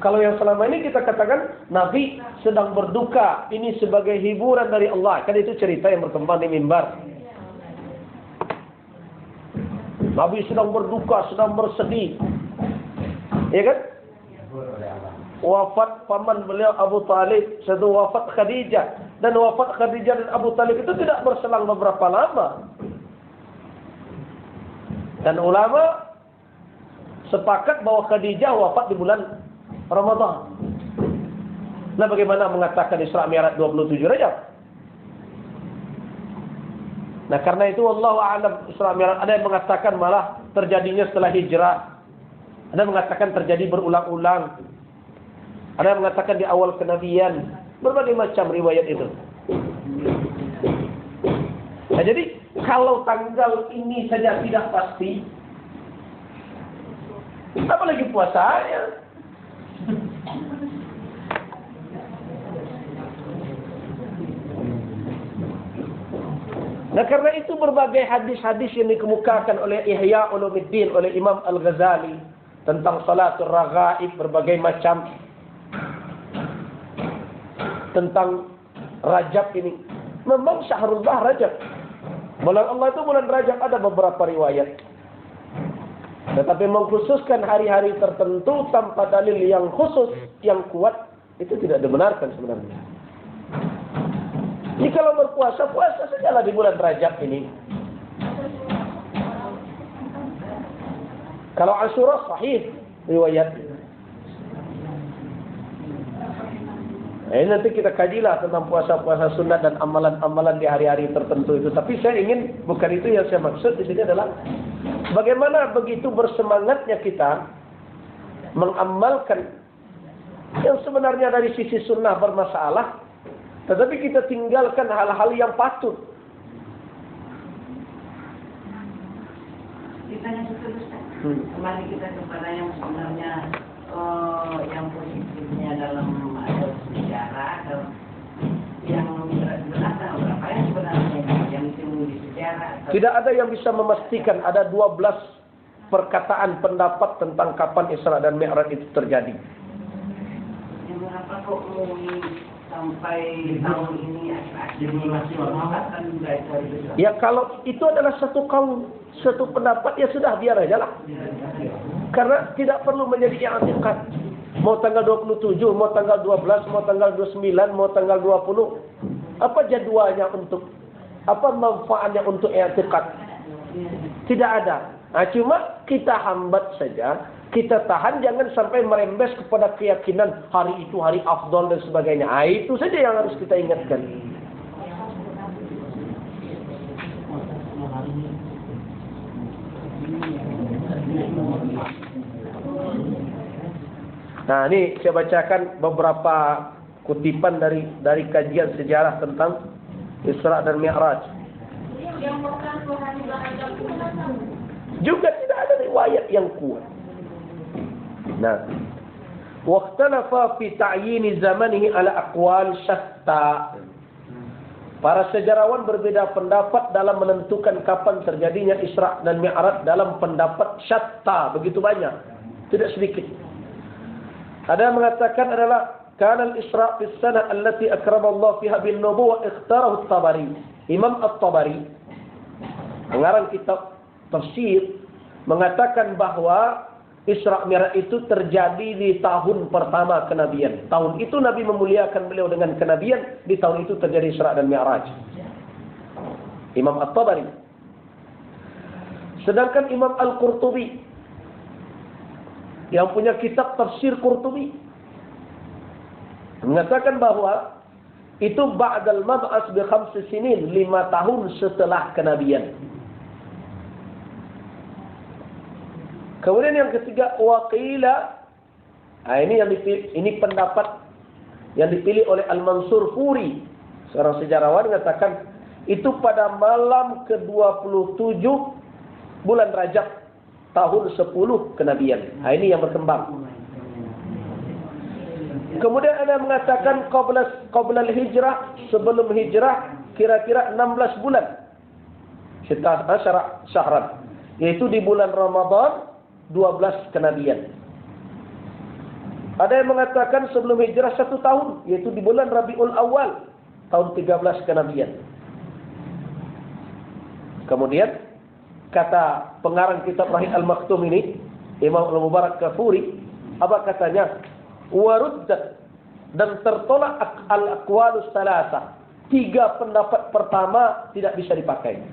Kalau yang selama ini kita katakan Nabi sedang berduka, ini sebagai hiburan dari Allah. Kan itu cerita yang berkembang di mimbar. Nabi sedang berduka, sedang bersedih. Ya kan? Wafat paman beliau Abu Talib, satu wafat Khadijah. Dan wafat Khadijah dan Abu Talib itu tidak berselang beberapa lama. Dan ulama sepakat bahwa Khadijah wafat di bulan Ramadan. Nah, bagaimana mengatakan Isra Mi'raj 27 Rajab? Nah, karena itu wallahu a'lam Isra Mi'raj ada yang mengatakan malah terjadinya setelah hijrah. Ada yang mengatakan terjadi berulang-ulang. Ada yang mengatakan di awal kenabian. Berbagai macam riwayat itu. Nah, jadi kalau tanggal ini saja tidak pasti, apalagi puasanya? Nah, karena itu berbagai hadis-hadis yang dikemukakan oleh Ihya Ulumuddin, oleh Imam Al-Ghazali tentang salatul raghaib, berbagai macam tentang Rajab ini. Memang Syahrullah Rajab. Bulan Allah itu bulan Rajab, ada beberapa riwayat. Tetapi mengkhususkan hari-hari tertentu tanpa dalil yang khusus, yang kuat, itu tidak dibenarkan sebenarnya. Ini kalau berpuasa, puasa sajalah di bulan Rajab ini. Kalau Asyura sahih riwayat. Nanti kita kajilah tentang puasa-puasa sunat dan amalan-amalan di hari-hari tertentu itu. Tapi saya ingin, bukan itu yang saya maksud di sini adalah bagaimana begitu bersemangatnya kita mengamalkan yang sebenarnya dari sisi sunnah bermasalah, tetapi kita tinggalkan hal-hal yang patut. Kita yang seterusnya. Kembali kita kepada yang sebenarnya yang positifnya dalam sejarah atau yang sebenarnya berapa yang sebenarnya yang timbul di sejarah. Tidak ada yang bisa memastikan ada 12 perkataan pendapat tentang kapan Isra dan Mi'raj itu terjadi. Yang berapa kok sampai tahun ini akhir-akhir masih mengatakan juga itu. Ya kalau itu adalah satu kaum, satu pendapat, ya sudah biar aja lah. Karena tidak perlu menjadi i'tiqad. Mau tanggal 27, mau tanggal 12, mau tanggal 29, mau tanggal 20. Apa jadwalnya untuk, apa manfaatnya untuk i'tiqad? Tidak ada. Nah, cuma kita hambat saja, kita tahan jangan sampai merembes kepada keyakinan hari itu hari afdal dan sebagainya. Nah, itu saja yang harus kita ingatkan. Nah, ini saya bacakan beberapa kutipan dari kajian sejarah tentang Isra dan Mi'raj. Juga tidak ada riwayat yang kuat. Nah, waqtalafa fi ta'yin zamanihi ala aqwal syatta. Para sejarawan berbeda pendapat dalam menentukan kapan terjadinya Isra dan Mi'raj dalam pendapat syatta, begitu banyak, tidak sedikit. Ada yang mengatakan adalah kana al-Isra fi as-sanah allati akrama Allah fiha bin nubuwah ikhtarahu at-Tabari. Imam At-Tabari pengarang kitab tafsir mengatakan bahwa Isra Mi'raj itu terjadi di tahun pertama kenabian. Tahun itu Nabi memuliakan beliau dengan kenabian, di tahun itu terjadi Isra dan Mi'raj. Imam At-Tabari. Sedangkan Imam Al-Qurtubi yang punya kitab tafsir Qurtubi mengatakan bahwa itu ba'dal mab'as bi 5 sinin, 5 tahun setelah kenabian. Kemudian yang ketiga, waqila, ini pendapat yang dipilih oleh Al-Mansur Furi, seorang sejarawan, mengatakan itu pada malam ke-27 bulan Rajab tahun 10 kenabian. Nah, ini yang berkembang. Kemudian ada yang mengatakan qabla hijrah, sebelum hijrah kira-kira 16 bulan. Syahran, yaitu di bulan Ramadan 12 kenabian. Ada yang mengatakan sebelum hijrah 1 tahun, yaitu di bulan Rabiul Awal tahun 13 kenabian. Kemudian kata pengarang kitab Rahih Al-Maktum ini, Imam Al-Mubarak Kafuri, apa katanya? Waruddat, dan tertolak al-aqwalus salasah. 3 pendapat pertama tidak bisa dipakai.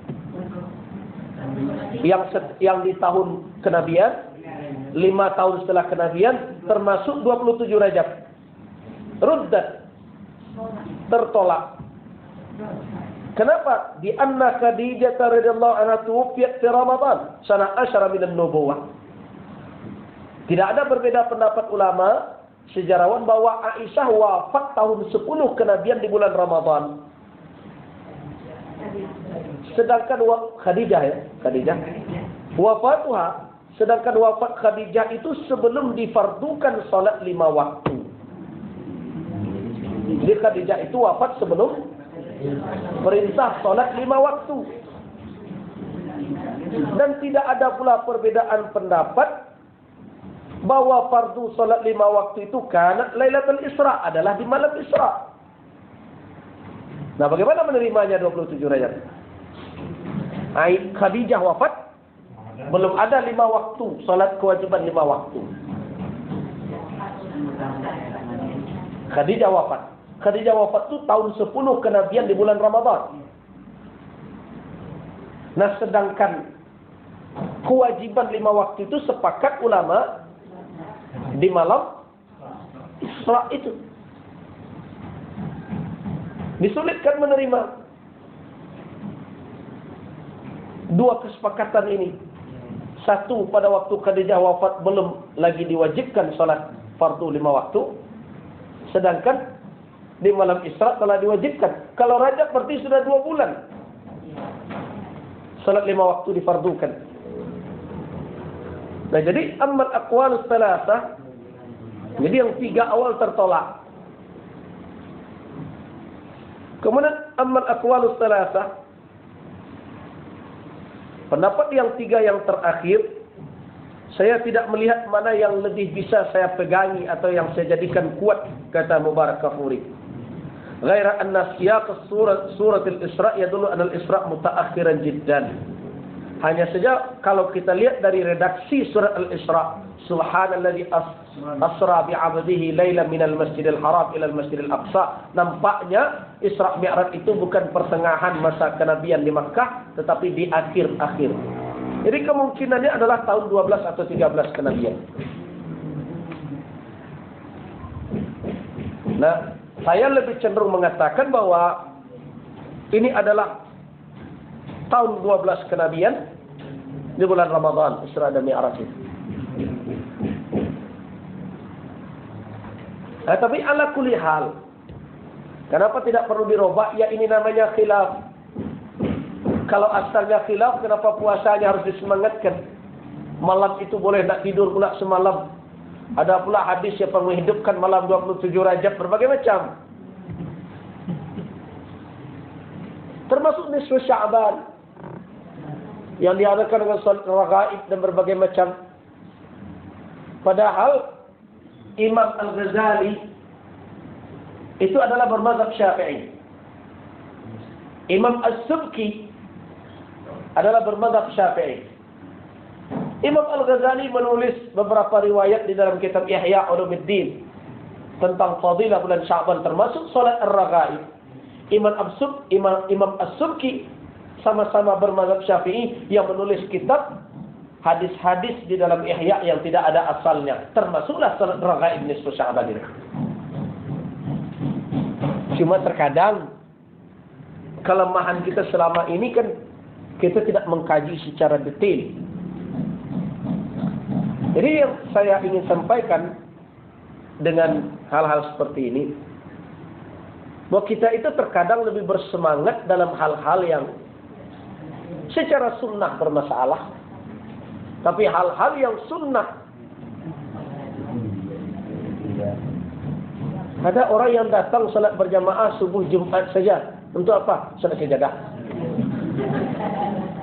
Yang di tahun kenabian, 5 tahun setelah kenabian, termasuk 27 Rajab. Ruddat, tertolak. Kenapa? Di anna Khadijah radhiyallahu anha tuwfiyat fi Ramadan sana 10 min an-nubuwah. Tidak ada berbeda pendapat ulama sejarawan bahwa Aisyah wafat tahun 10 kenabian di bulan Ramadan. Sedangkan Khadijah wafatuha, sedangkan wafat Khadijah itu sebelum difardukan salat 5 waktu. Jadi Khadijah itu wafat sebelum perintah salat 5 waktu. Dan tidak ada pula perbedaan pendapat bahwa fardu salat 5 waktu itu karena Lailatul Isra, adalah di malam Isra. Nah, bagaimana menerimanya 27 Rajab? Khadijah wafat, belum ada 5 waktu, salat kewajiban 5 waktu. Khadijah wafat. Khadijah wafat itu tahun 10 kenabian di bulan Ramadan. Nah, sedangkan kewajiban 5 waktu itu sepakat ulama di malam Isra itu. Disulitkan menerima dua kesepakatan ini. Satu, pada waktu Khadijah wafat belum lagi diwajibkan salat fardu 5 waktu. Sedangkan di malam Isra telah diwajibkan. Kalau Rajab berarti sudah 2 bulan salat 5 waktu difardukan. Nah, jadi ammal aqwalus salasah, jadi yang 3 awal tertolak. Kemudian ammal aqwalus salasah, pendapat yang 3 yang terakhir, saya tidak melihat mana yang lebih bisa saya pegangi atau yang saya jadikan kuat, kata Mubarakafuri. Ghaira anna siyaq surat al-Isra yadullu anna al-Isra mutaakhiran jiddan. Hanya saja kalau kita lihat dari redaksi surat al-Isra, subhanalladzi asra bi 'abdihi lailan minal masjidil haram ila al-masjidil aqsa, nampaknya Isra Mi'raj itu bukan pertengahan masa kenabian di Makkah, tetapi di akhir-akhir. Jadi kemungkinannya adalah tahun 12 atau 13 kenabian. Nah, saya lebih cenderung mengatakan bahwa ini adalah tahun 12 kenabian di bulan Ramadan, Isra dan Mi'raj. Nah, tapi ala kulli hal, kenapa tidak perlu dirubah? Ya, ini namanya khilaf. Kalau asalnya khilaf, kenapa puasanya harus disemangatkan? Malam itu boleh nak tidur pula semalam. Ada pula hadis yang menghidupkan malam 27 Rajab, berbagai macam. Termasuk nisfu Sya'ban yang diadakan dengan salat raghaib dan berbagai macam. Padahal Imam Al-Ghazali itu adalah bermazhab Syafi'i. Imam As-Subki adalah bermazhab Syafi'i. Imam Al-Ghazali menulis beberapa riwayat di dalam kitab Ihya Ulumuddin tentang fadilah bulan Sya'ban, termasuk salat ar-raghaib. Imam As-Subki sama-sama bermazhab Syafi'i yang menulis kitab hadis-hadis di dalam Ihya yang tidak ada asalnya, termasuklah salat raghaib nisfu Sya'ban ini. Cuma terkadang kelemahan kita selama ini kan kita tidak mengkaji secara detail. Jadi yang saya ingin sampaikan dengan hal-hal seperti ini, bahwa kita itu terkadang lebih bersemangat dalam hal-hal yang secara sunnah bermasalah. Tapi hal-hal yang sunnah, ada orang yang datang salat berjamaah subuh Jumat saja. Untuk apa? Salat sajadah.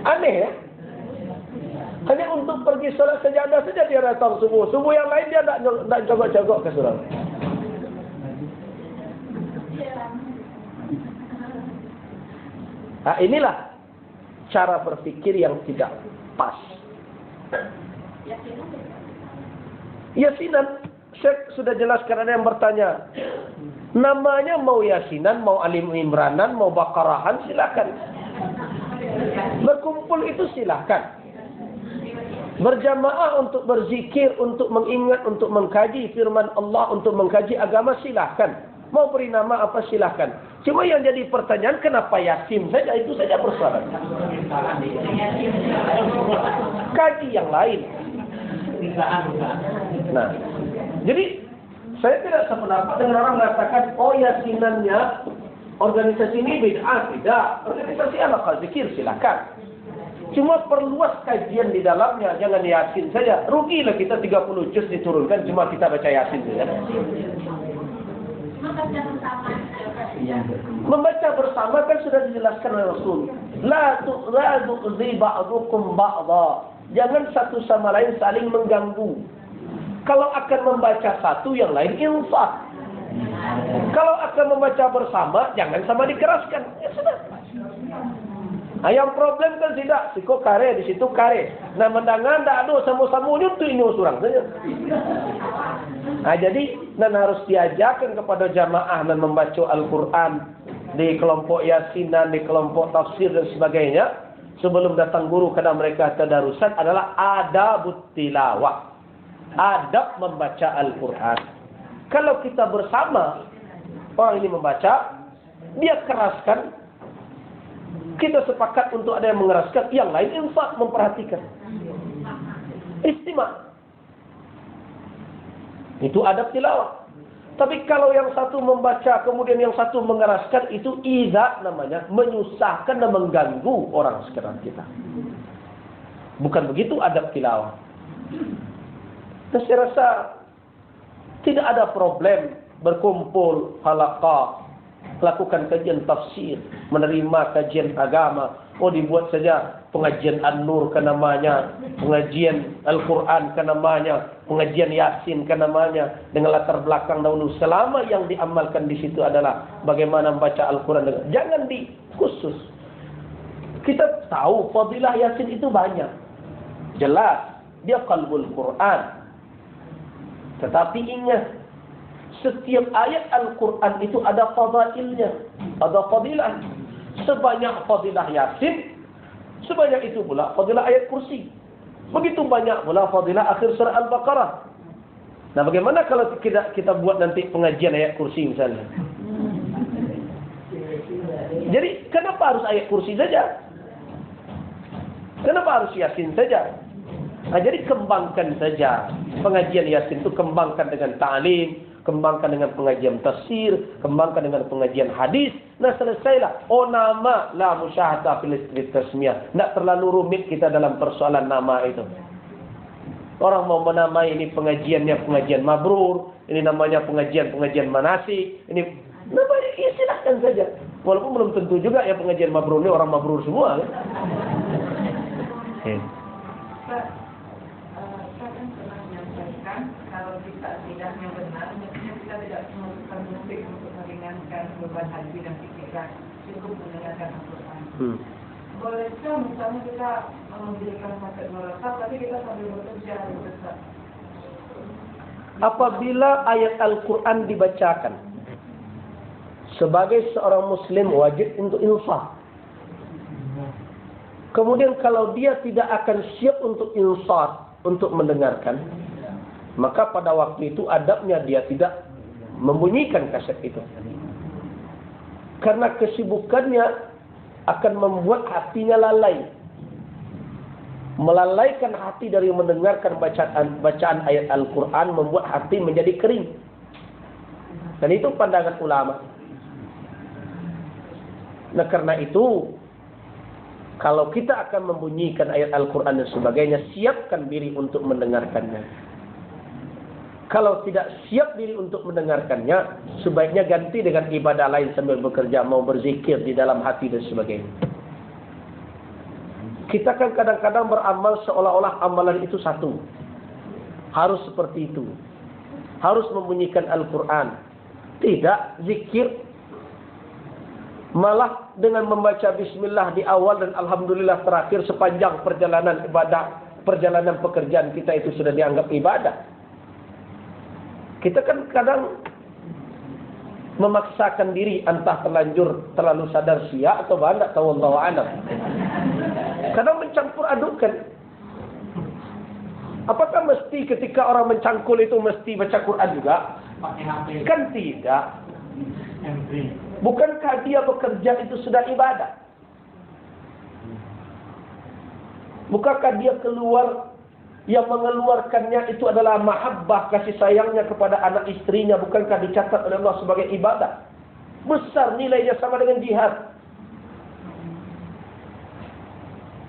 Aneh ya? Hanya untuk pergi salat sajadah saja dia datang subuh. Subuh yang lain dia tak jogok-jogok ke surau. Nah, inilah cara berpikir yang tidak pas. Yasinan, saya sudah jelaskan, ada yang bertanya. Namanya mau Yasinan, mau Alim Imranan, mau Bakarahan, silakan. Berkumpul itu silakan. Berjamaah untuk berzikir, untuk mengingat, untuk mengkaji firman Allah, untuk mengkaji agama, silakan. Mau beri nama apa silakan. Cuma yang jadi pertanyaan, kenapa Yasin saja? Itu saja persoalan. Kaji yang lain. Nah, jadi saya tidak sependapat dengan orang mengatakan, oh Yasinannya organisasi ini bid'ah. Tidak. Organisasi ala zikir silakan. Cuma perluas kajian di dalamnya, jangan Yasin saja. Rugilah kita 30 juz diturunkan, cuma kita baca Yasin saja. Membaca bersama kan sudah dijelaskan oleh Rasul. La tu'zi ba'dukum ba'dha. Jangan satu sama lain saling mengganggu. Kalau akan membaca satu, yang lain infak. Kalau akan membaca bersama, jangan sama dikeraskan. Ya sudah. Yang problem kan tidak, siko kare di situ kare. Nah mendangan tak ada sama-sama nyuntu ini surang saja. Nah jadi harus diajarkan kepada jamaah dan membaca Al-Quran di kelompok yasinan, di kelompok tafsir dan sebagainya. Sebelum datang guru karena mereka tadarusan adalah adabut tilawah. Adab membaca Al-Quran. Kalau kita bersama, orang ini membaca, dia keraskan. Kita sepakat untuk ada yang mengeraskan, yang lain infak memperhatikan. Istima. Itu adab tilawah. Tapi kalau yang satu membaca, kemudian yang satu mengeraskan, itu iza namanya, menyusahkan dan mengganggu orang sekitar kita. Bukan begitu adab tilawah. Dan saya rasa tidak ada problem berkumpul halaqah, lakukan kajian tafsir, menerima kajian agama. Dibuat saja pengajian An-Nur kan namanya, pengajian Al-Quran kan namanya, pengajian Yasin kan namanya, dengan latar belakang dahulu. Selama yang diamalkan di situ adalah bagaimana membaca Al-Quran. Jangan khusus. Kita tahu fadilah Yasin itu banyak. Jelas, dia qalbul Quran. Tetapi ingat, setiap ayat Al-Quran itu ada fadailnya, ada fadilah. Sebanyak fadilah Yasin, sebanyak itu pula fadilah ayat kursi. Begitu banyak pula fadilah akhir surah Al-Baqarah. Nah bagaimana kalau kita buat nanti pengajian ayat kursi misalnya? Jadi kenapa harus ayat kursi saja? Kenapa harus Yasin saja? Nah, jadi kembangkan saja pengajian Yasin itu, kembangkan dengan ta'lim, kembangkan dengan pengajian tafsir, kembangkan dengan pengajian hadis. Nah selesailah. Nama la musyahata fil tasmiyah. Tidak terlalu rumit kita dalam persoalan nama itu. Orang mau menamai ini pengajiannya pengajian mabrur, ini namanya pengajian manasik, ini namanya silahkan saja. Walaupun belum tentu juga ya pengajian mabrur ini orang mabrur semua. Kan? Kalau kita tidaknya benar, mestinya kita tidak memerlukan musik untuk meringankan beban hati dan pikiran, cukup mendengarkan Al-Quran. Bolehkah misalnya kita mendirikan masjid merasab, tapi kita sambil bekerja besar? Apabila ayat Al-Quran dibacakan, sebagai seorang Muslim wajib untuk infak. Kemudian kalau dia tidak akan siap untuk infak, untuk mendengarkan, maka pada waktu itu adabnya dia tidak membunyikan kaset itu. Karena kesibukannya akan membuat hatinya lalai. Melalaikan hati dari mendengarkan bacaan ayat Al-Quran, membuat hati menjadi kering. Dan itu pandangan ulama. Nah karena itu, kalau kita akan membunyikan ayat Al-Quran dan sebagainya, siapkan diri untuk mendengarkannya. Kalau tidak siap diri untuk mendengarkannya, sebaiknya ganti dengan ibadah lain sambil bekerja, mau berzikir di dalam hati dan sebagainya. Kita kan kadang-kadang beramal seolah-olah amalan itu satu. Harus seperti itu. Harus membunyikan Al-Quran. Tidak, zikir. Malah dengan membaca bismillah di awal dan alhamdulillah terakhir sepanjang perjalanan ibadah, perjalanan pekerjaan kita itu sudah dianggap ibadah. Kita kan kadang memaksakan diri, entah terlalu sadar siap atau tidak tahu Allah alam. Kadang mencampur adukan. Apakah mesti ketika orang mencangkul itu mesti baca Quran juga? Kan tidak. Bukankah dia bekerja itu sudah ibadah? Bukankah dia keluar, yang mengeluarkannya itu adalah mahabbah, kasih sayangnya kepada anak istrinya, bukankah dicatat oleh Allah sebagai ibadah? Besar nilainya, sama dengan jihad.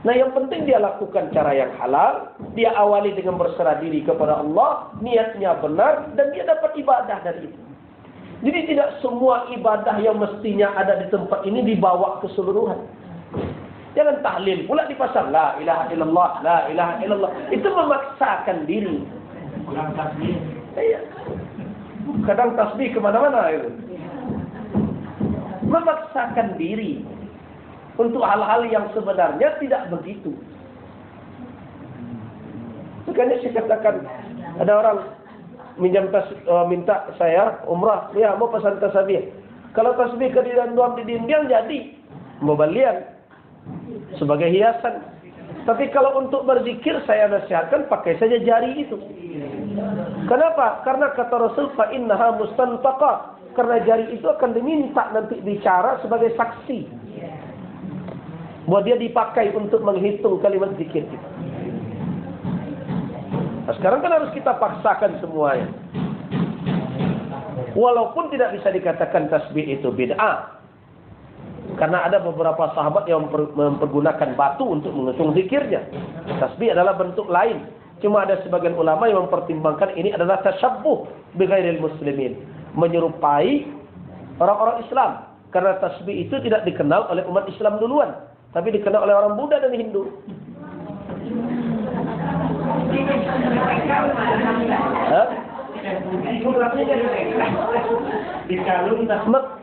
Nah yang penting dia lakukan cara yang halal, dia awali dengan berserah diri kepada Allah, niatnya benar, dan dia dapat ibadah dari itu. Jadi tidak semua ibadah yang mestinya ada di tempat ini dibawa keseluruhan. Jangan tahlil pula di pasar, la ilaha illallah, la ilaha illallah. Itu memaksakan diri. Kurang tasbih. Iya. Kadang tasbih kemana-mana itu. Memaksakan diri. Untuk hal-hal yang sebenarnya tidak begitu. Makanya saya katakan, ada orang minta saya umrah, ya mau pesan tasbih. Kalau tasbih kediran doang di dinding jadi mau balian sebagai hiasan. Tapi kalau untuk berzikir saya nasihatkan pakai saja jari itu. Kenapa? Karena kata Rasul fa innaha mustantaqa. Karena jari itu akan diminta nanti bicara sebagai saksi. Bahwa dia dipakai untuk menghitung kalimat zikir kita. Nah, sekarang kan harus kita paksakan semuanya. Walaupun tidak bisa dikatakan tasbih itu bid'ah. Karena ada beberapa sahabat yang mempergunakan batu untuk menghitung zikirnya. Tasbih adalah bentuk lain. Cuma ada sebagian ulama yang mempertimbangkan ini adalah tasyabbuh bighairil muslimin. Menyerupai orang-orang Islam. Karena tasbih itu tidak dikenal oleh umat Islam duluan. Tapi dikenal oleh orang Buddha dan Hindu.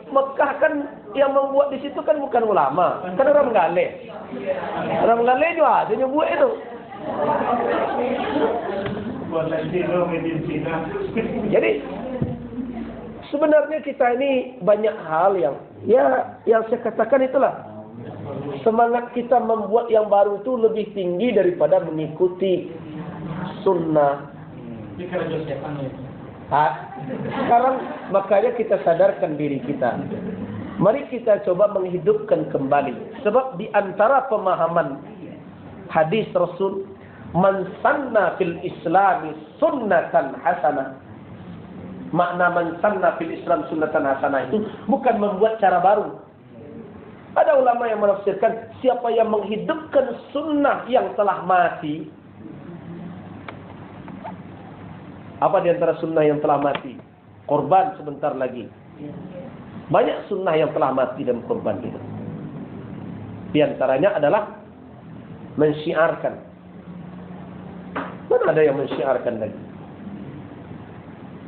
Mekah kan yang membuat di situ kan bukan ulama, kan orang Galeh. Orang Galeh juga ada yang buat itu. Jadi sebenarnya kita ini banyak hal yang saya katakan itulah. Semangat kita membuat yang baru itu lebih tinggi daripada mengikuti sunnah. Sekarang makanya kita sadarkan diri kita. Mari kita coba menghidupkan kembali. Sebab di antara pemahaman hadis Rasul, man sanna fil islami sunnatan hasanah. Makna man sanna fil islam sunnatan hasanah itu bukan membuat cara baru. Ada ulama yang menafsirkan siapa yang menghidupkan sunnah yang telah mati. Apa di antara sunnah yang telah mati? Korban sebentar lagi. Banyak sunnah yang telah mati dan korban itu. Di antaranya adalah mensyiarkan. Mana ada yang mensyiarkan lagi?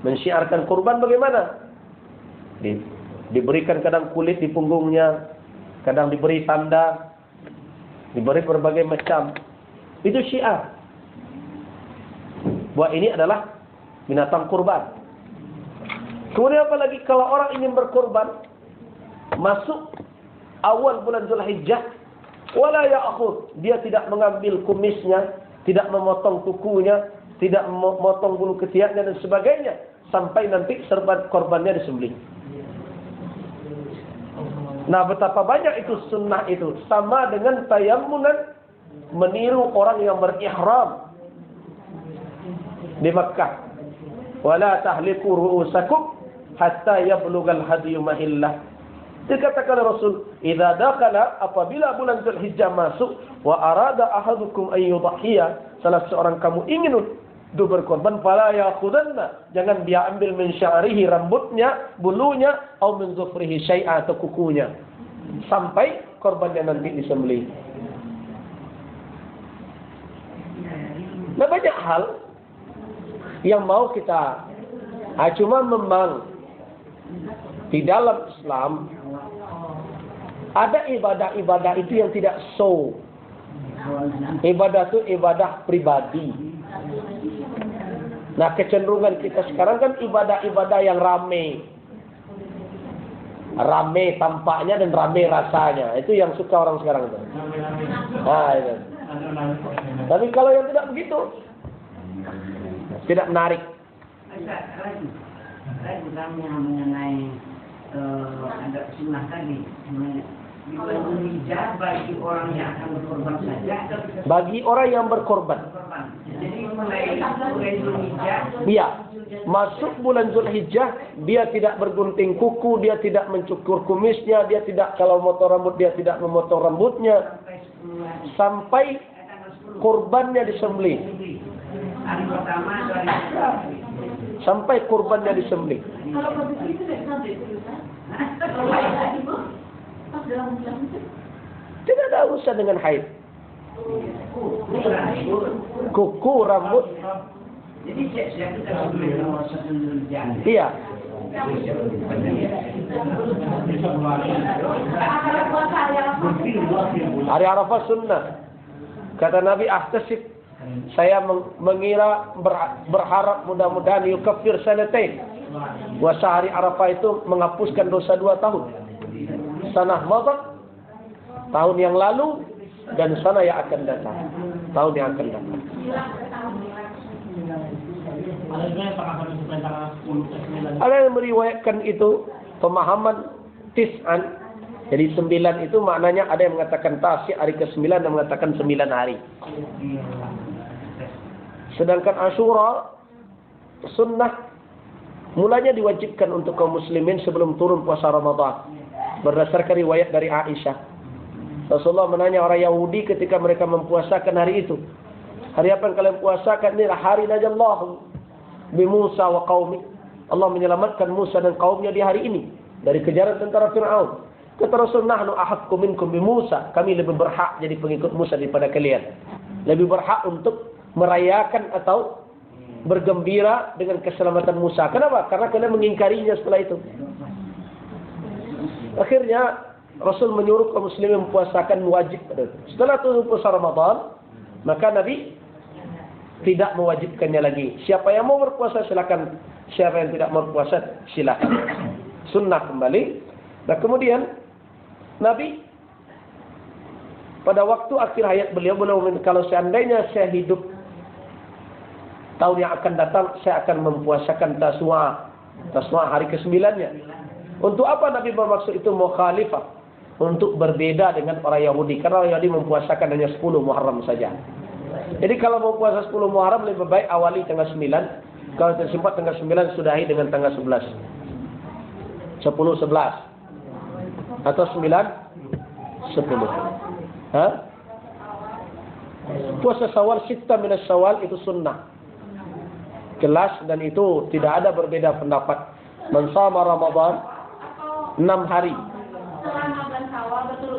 Mensyiarkan korban bagaimana? Diberikan kadang kulit di punggungnya, kadang diberi tanda, diberi berbagai macam. Itu syiar. Bahwa ini adalah binatang kurban. Kemudian apalagi kalau orang ingin berkorban, masuk awal bulan Zulhijjah, wala ya'khudh, dia tidak mengambil kumisnya, tidak memotong kukunya, tidak memotong bulu ketiaknya dan sebagainya, sampai nanti serban korbannya disembelih. Nah, betapa banyak itu sunnah itu. Sama dengan tayammunan, meniru orang yang berihram di Makkah. Wala tahliqu ru'usakum hatta yablughal hadyu mahillah. Dikatakan Rasul, idza dakala, apabila bulan Zulhijjah masuk, wa arada ahadukum an yudhiya, salah seorang kamu ingin berkorban, fala ya'khudanna, jangan dia ambil min sya'rihi, rambutnya, bulunya, atau min zufrihi syai'a, atau kukunya, sampai korbannya nanti disembelih. Nah, banyak hal yang mau kita, cuma memang di dalam Islam ada ibadah-ibadah itu yang tidak show. Ibadah itu ibadah pribadi. Nah, kecenderungan kita sekarang kan ibadah-ibadah yang rame. Rame tampaknya dan rame rasanya. Itu yang suka orang sekarang itu. Nah, itu. Tapi kalau yang tidak begitu, tidak menarik. Saya juga mengenai ada sunnah tadi. Di bulan Zulhijjah bagi orang yang akan berkorban saja. Bagi orang yang berkorban. Jadi mulai Zulhijjah. Iya. Masuk bulan Zulhijjah, dia tidak bergunting kuku, dia tidak mencukur kumisnya, dia tidak, kalau motong rambut, dia tidak memotong rambutnya. Sampai korbannya disembelih. Hari pertama sampai kurbannya disembelih. Kalau begitu tidak sampai tidak ada urusan dengan haid. Kuku, rambut. Jadi siap-siap kita sebelum Iya. Bisa mulai. Kalau puasa yang Hari Arafah sunnah. Kata Nabi, ahtasib, saya mengira berharap mudah-mudahan yukaffir sanatain. Puasa hari Arafah itu menghapuskan dosa 2 tahun. Sanah madat, tahun yang lalu, dan sana yang akan datang. Tahun yang akan datang. Ada juga yang tanggal 1 sampai tanggal 10 ke 9. Ada yang meriwayatkan itu pemahaman tis'an. Jadi 9 itu maknanya ada yang mengatakan tasy' hari ke-9 dan mengatakan 9 hari. Sedangkan Asyura sunnah mulanya diwajibkan untuk kaum muslimin sebelum turun puasa Ramadan. Berdasarkan riwayat dari Aisyah. Rasulullah menanya orang Yahudi ketika mereka mempuasakan hari itu. Hari apa yang kalian puasakan? Inilah hari najallahu bi Musa wa qaumi. Allah menyelamatkan Musa dan kaumnya di hari ini dari kejaran tentara Fir'aun. Kata Rasul, nahnu ahaqqu minkum bi Musa. Kami lebih berhak jadi pengikut Musa daripada kalian. Lebih berhak untuk merayakan atau bergembira dengan keselamatan Musa. Kenapa? Karena kalian mengingkarinya setelah itu. Akhirnya Rasul menyuruh kaum muslimin mempuasakan wajib. Setelah turun puasa Ramadan, maka Nabi tidak mewajibkannya lagi. Siapa yang mau berpuasa silakan. Siapa yang tidak mau berpuasa silakan. Sunnah kembali. Nah kemudian Nabi pada waktu akhir hayat beliau kalau seandainya saya hidup tahun yang akan datang, saya akan mempuasakan Taswa hari ke-9-nya. Untuk apa Nabi bermaksud itu mukhalifah? Untuk berbeda dengan orang Yahudi. Karena orang Yahudi mempuasakan hanya 10 Muharram saja. Jadi kalau mau puasa 10 Muharram lebih baik awali tanggal 9. Kalau tersempat tanggal 9 sudahi dengan tanggal 11. 10, 11. Atau 9, 10. Hah? Puasa Syawal, Sittah minas Syawal itu sunnah. Jelas dan itu tidak ada berbeda pendapat. Man shama Ramadan 6 hari.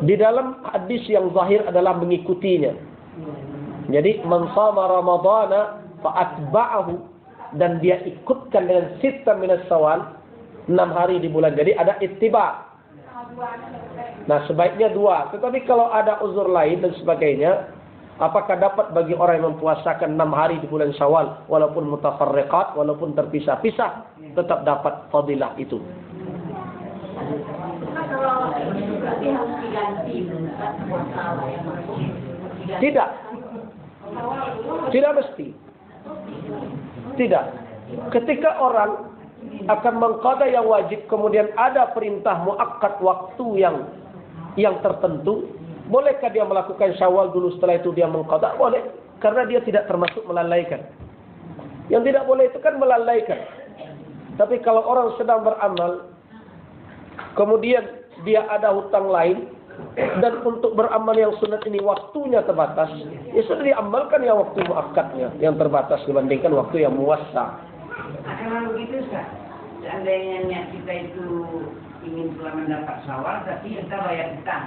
Di dalam hadis yang zahir adalah mengikutinya. Jadi man shama Ramadana fa atba'ahu, dan dia ikutkan dengan Sittah minas Syawal 6 hari di bulan. Jadi ada ittiba'. Nah, sebaiknya 2. Tetapi kalau ada uzur lain dan sebagainya, apakah dapat bagi orang yang mempuasakan 6 hari di bulan Syawal walaupun mutafarriqat, walaupun terpisah-pisah, tetap dapat fadilah itu. kalau berarti harus diganti puasa yang masuk. Tidak. Tidak mesti. Tidak. Ketika orang akan mengqada yang wajib, kemudian ada perintah muakkad waktu yang tertentu, bolehkah dia melakukan Syawal dulu setelah itu dia mengqada? Boleh, karena dia tidak termasuk melalaikan. Yang tidak boleh itu kan melalaikan. Tapi kalau orang sedang beramal, kemudian dia ada hutang lain, dan untuk beramal yang sunat ini waktunya terbatas, ya sudah diamalkan yang waktu muakkadnya yang terbatas dibandingkan waktu yang muwassa. Karena begitu, Ustaz. Seandainya niat kita itu ingin telah mendapat Syawal, tapi kita bayar hutang.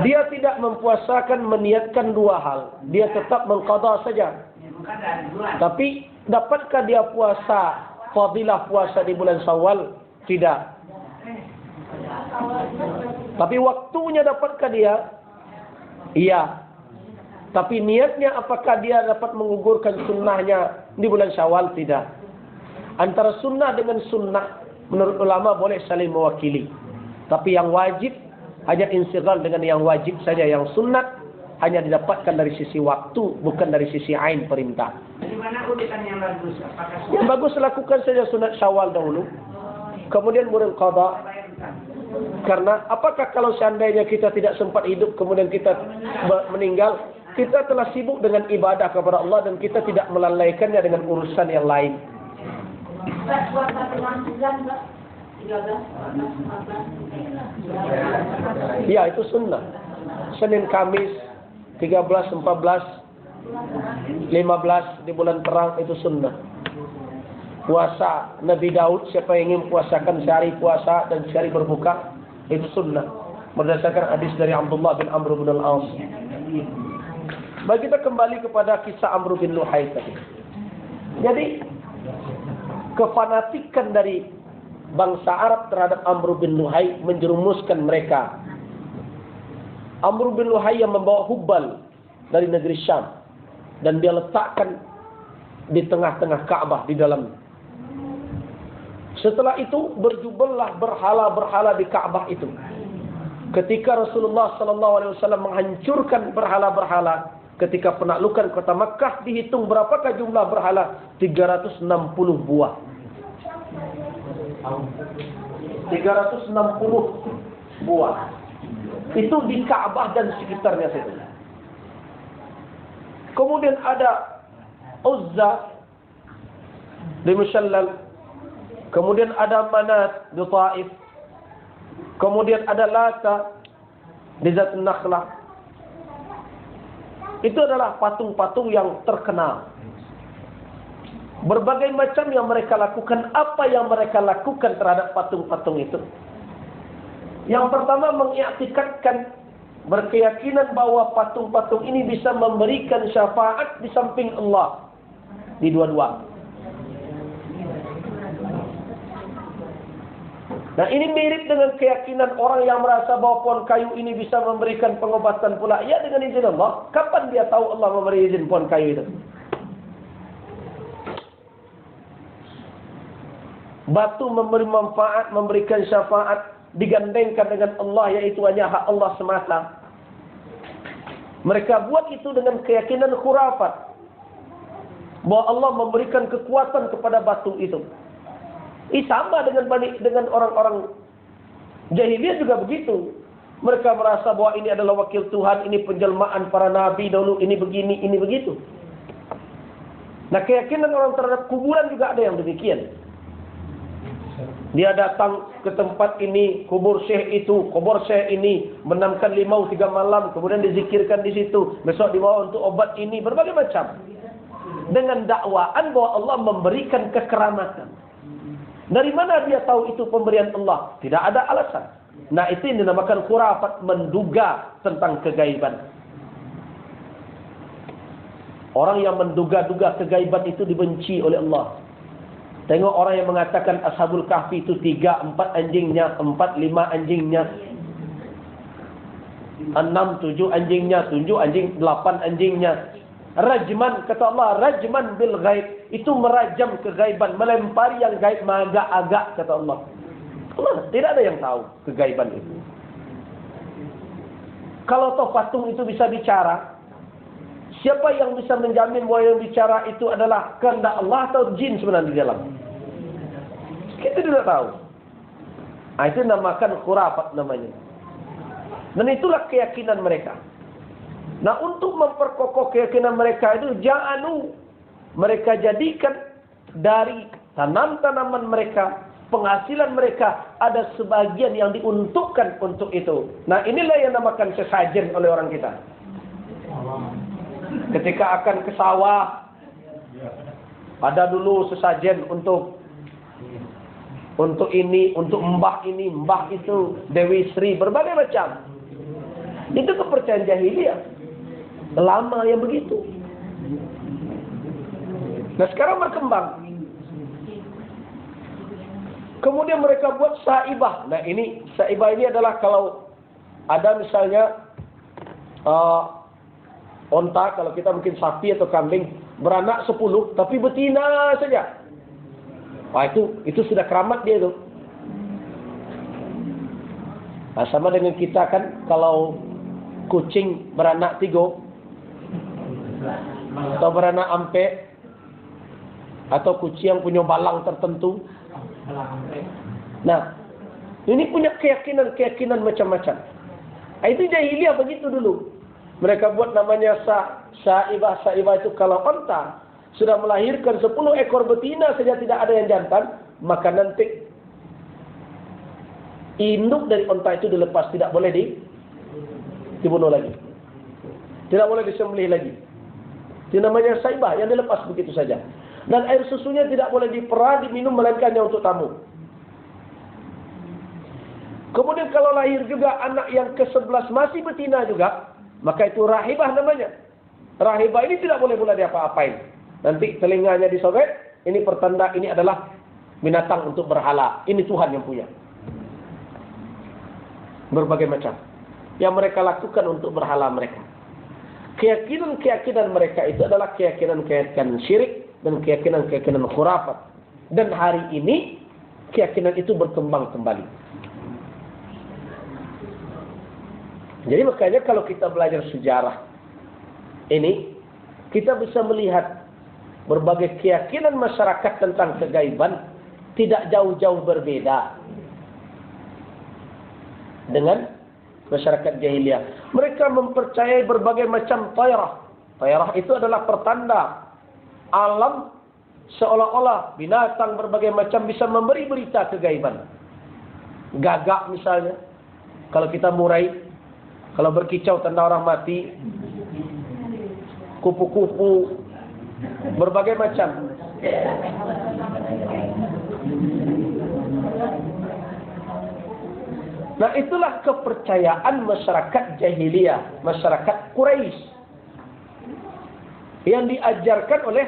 Dia tidak mempuasakan meniatkan 2 hal. Dia tetap mengqada saja. Tapi dapatkah dia puasa fadilah puasa di bulan Syawal? Tidak. Tapi waktunya dapatkah dia? Iya. Tapi niatnya apakah dia dapat menggugurkan sunnahnya di bulan Syawal? Tidak. Antara sunnah dengan sunnah menurut ulama boleh saling mewakili. Tapi yang wajib hanya insighal dengan yang wajib saja. Yang sunnat hanya didapatkan dari sisi waktu, bukan dari sisi ain perintah. Di mana urutan yang bagus? Apakah yang bagus lakukan saja sunat Syawal dahulu, kemudian kemudian qada. Karena apakah kalau seandainya kita tidak sempat hidup kemudian kita meninggal, kita telah sibuk dengan ibadah kepada Allah dan kita tidak melalaikannya dengan urusan yang lain. Ya, itu sunnah. Senin, Kamis, 13, 14, 15 di bulan terang itu sunnah. Puasa Nabi Daud, siapa yang ingin puasakan sehari puasa dan sehari berbuka, itu sunnah. Berdasarkan hadis dari Abdullah bin Amr bin al-As. Mari kita kembali kepada kisah Amr bin Luhai tadi. Jadi kefanatikan dari bangsa Arab terhadap Amr bin Luhai menjerumuskan mereka. Amr bin Luhai yang membawa Hubbal dari negeri Syam, dan dia letakkan di tengah-tengah Ka'bah di dalam. Setelah itu berjubellah berhala-berhala di Ka'bah itu. Ketika Rasulullah SAW menghancurkan berhala-berhala, ketika penaklukan kota Makkah, dihitung berapakah jumlah berhala? 360 buah. 360 buah. Itu di Ka'bah dan sekitarnya situ. Kemudian ada Uzza di Mushallal. Kemudian ada Manat di Taif. Kemudian ada Lata di Zat Nakhlah. Itu adalah patung-patung yang terkenal. Berbagai macam yang mereka lakukan. Apa yang mereka lakukan terhadap patung-patung itu? Yang pertama, mengiktikadkan, berkeyakinan bahwa patung-patung ini bisa memberikan syafaat di samping Allah. Di dua-dua. Nah, ini mirip dengan keyakinan orang yang merasa bahwa pohon kayu ini bisa memberikan pengobatan pula. Ya, dengan izin Allah. Kapan dia tahu Allah memberi izin pohon kayu itu? Batu memberi manfaat, memberikan syafaat, digandengkan dengan Allah, yaitu hanya hak Allah semata. Mereka buat itu dengan keyakinan khurafat, bahwa Allah memberikan kekuatan kepada batu itu. Sama dengan orang-orang jahiliyah juga begitu. Mereka merasa bahwa ini adalah wakil Tuhan, ini penjelmaan para nabi dahulu, ini begini, ini begitu. Nah, keyakinan orang terhadap kuburan juga ada yang demikian. Dia datang ke tempat ini, kubur syekh itu, kubur syekh ini, menamkan 3 malam, kemudian dizikirkan di situ, besok dibawa untuk obat ini, berbagai macam. Dengan dakwaan bahwa Allah memberikan kekeramatan. Dari mana dia tahu itu pemberian Allah? Tidak ada alasan. Nah, itu yang dinamakan khurafat, menduga tentang kegaiban. Orang yang menduga-duga kegaiban itu dibenci oleh Allah. Tengok orang yang mengatakan Ashabul Kahfi itu 3, 4 anjingnya, 4, 5 anjingnya, 6, 7 anjingnya, 7 anjing, 8 anjingnya. Rajman, kata Allah, rajman bil ghaib, itu merajam kegaiban, melempari yang gaib agak-agak, kata Allah. Allah tidak ada yang tahu kegaiban itu. Kalau toh patung itu bisa bicara, siapa yang bisa menjamin bahwa yang bicara itu adalah kehendak Allah atau jin sebenarnya di dalam? Kita tidak tahu. Nah, itu namakan khurafat namanya. Dan itulah keyakinan mereka. Nah, untuk memperkokoh keyakinan mereka itu, ja'anu, mereka jadikan dari tanam-tanaman mereka, penghasilan mereka, ada sebagian yang diuntukkan untuk itu. Nah, inilah yang namakan sesajen oleh orang kita. Ketika akan ke sawah, ada dulu sesajen untuk ini, untuk mbah ini, mbah itu, Dewi Sri, berbagai macam. Itu kepercayaan jahiliyah. Lama yang begitu. Nah, sekarang berkembang. Kemudian mereka buat saibah. Nah, ini saibah ini adalah kalau ada misalnya onta, kalau kita mungkin sapi atau kambing, beranak 10 tapi betina saja. Wah, itu sudah keramat dia itu. Nah, sama dengan kita kan, kalau kucing beranak 3 atau beranak ampe, atau kucing yang punya balang tertentu. Nah, ini punya keyakinan macam-macam. Nah, itu jahiliyah begitu dulu. Mereka buat namanya saibah. Saibah itu kalau onta sudah melahirkan 10 ekor betina saja tidak ada yang jantan, maka nanti induk dari onta itu dilepas, tidak boleh dibunuh lagi. Tidak boleh disembelih lagi. Itu namanya saibah, yang dilepas begitu saja. Dan air susunya tidak boleh diperah, diminum, melainkan hanya untuk tamu. Kemudian kalau lahir juga anak yang ke-11 masih betina juga, maka itu rahibah namanya. Rahibah ini tidak boleh pula diapa-apain. Nanti telinganya disobek, ini pertanda ini adalah binatang untuk berhala. Ini Tuhan yang punya. Berbagai macam yang mereka lakukan untuk berhala mereka. Keyakinan-keyakinan mereka itu adalah keyakinan-keyakinan syirik dan keyakinan-keyakinan khurafat. Dan hari ini keyakinan itu berkembang kembali. Jadi makanya kalau kita belajar sejarah ini, kita bisa melihat berbagai keyakinan masyarakat tentang kegaiban tidak jauh-jauh berbeda dengan masyarakat jahiliyah. Mereka mempercayai berbagai macam tayrah. Tayrah itu adalah pertanda alam, seolah-olah binatang berbagai macam bisa memberi berita kegaiban. Gagak misalnya, kalau kita murai, kalau berkicau tanda orang mati, kupu-kupu, berbagai macam. Nah, itulah kepercayaan masyarakat jahiliyah, masyarakat Quraisy yang diajarkan oleh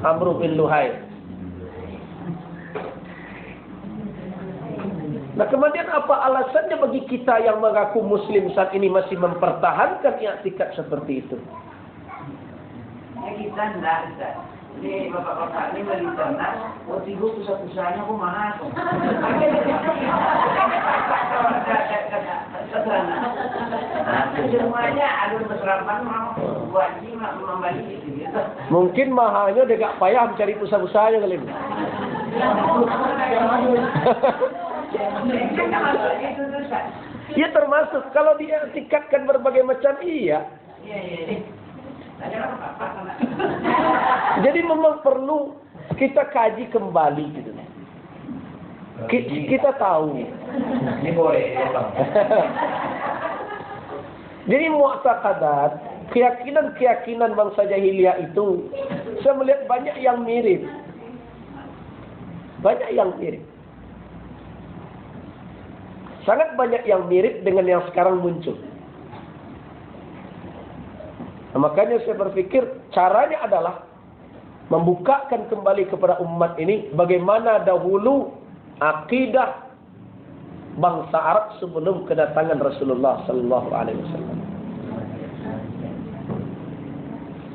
Amr bin Luhai. Nah, kemudian apa alasannya bagi kita yang mengaku muslim saat ini masih mempertahankan i'tikad seperti itu? Ya kita enggak. Ini bapak-bapak ini beli tanah, tiga pusat-pusatnya kok mahal tuh. Semuanya ada berserapan mau wajib membeli gitu. Mungkin mahalnya dia gak payah mencari pusat-pusatnya kali ini. Ya termasuk kalau dia tingkatkan berbagai macam iya. Jadi memang perlu kita kaji kembali gitu. Kita tahu. Ini boleh. Jadi mu'taqadat, keyakinan-keyakinan bangsa jahiliyah itu saya melihat banyak yang mirip. Banyak yang mirip. Sangat banyak yang mirip dengan yang sekarang muncul. Nah, makanya saya berpikir caranya adalah membukakan kembali kepada umat ini bagaimana dahulu akidah bangsa Arab sebelum kedatangan Rasulullah sallallahu alaihi wasallam.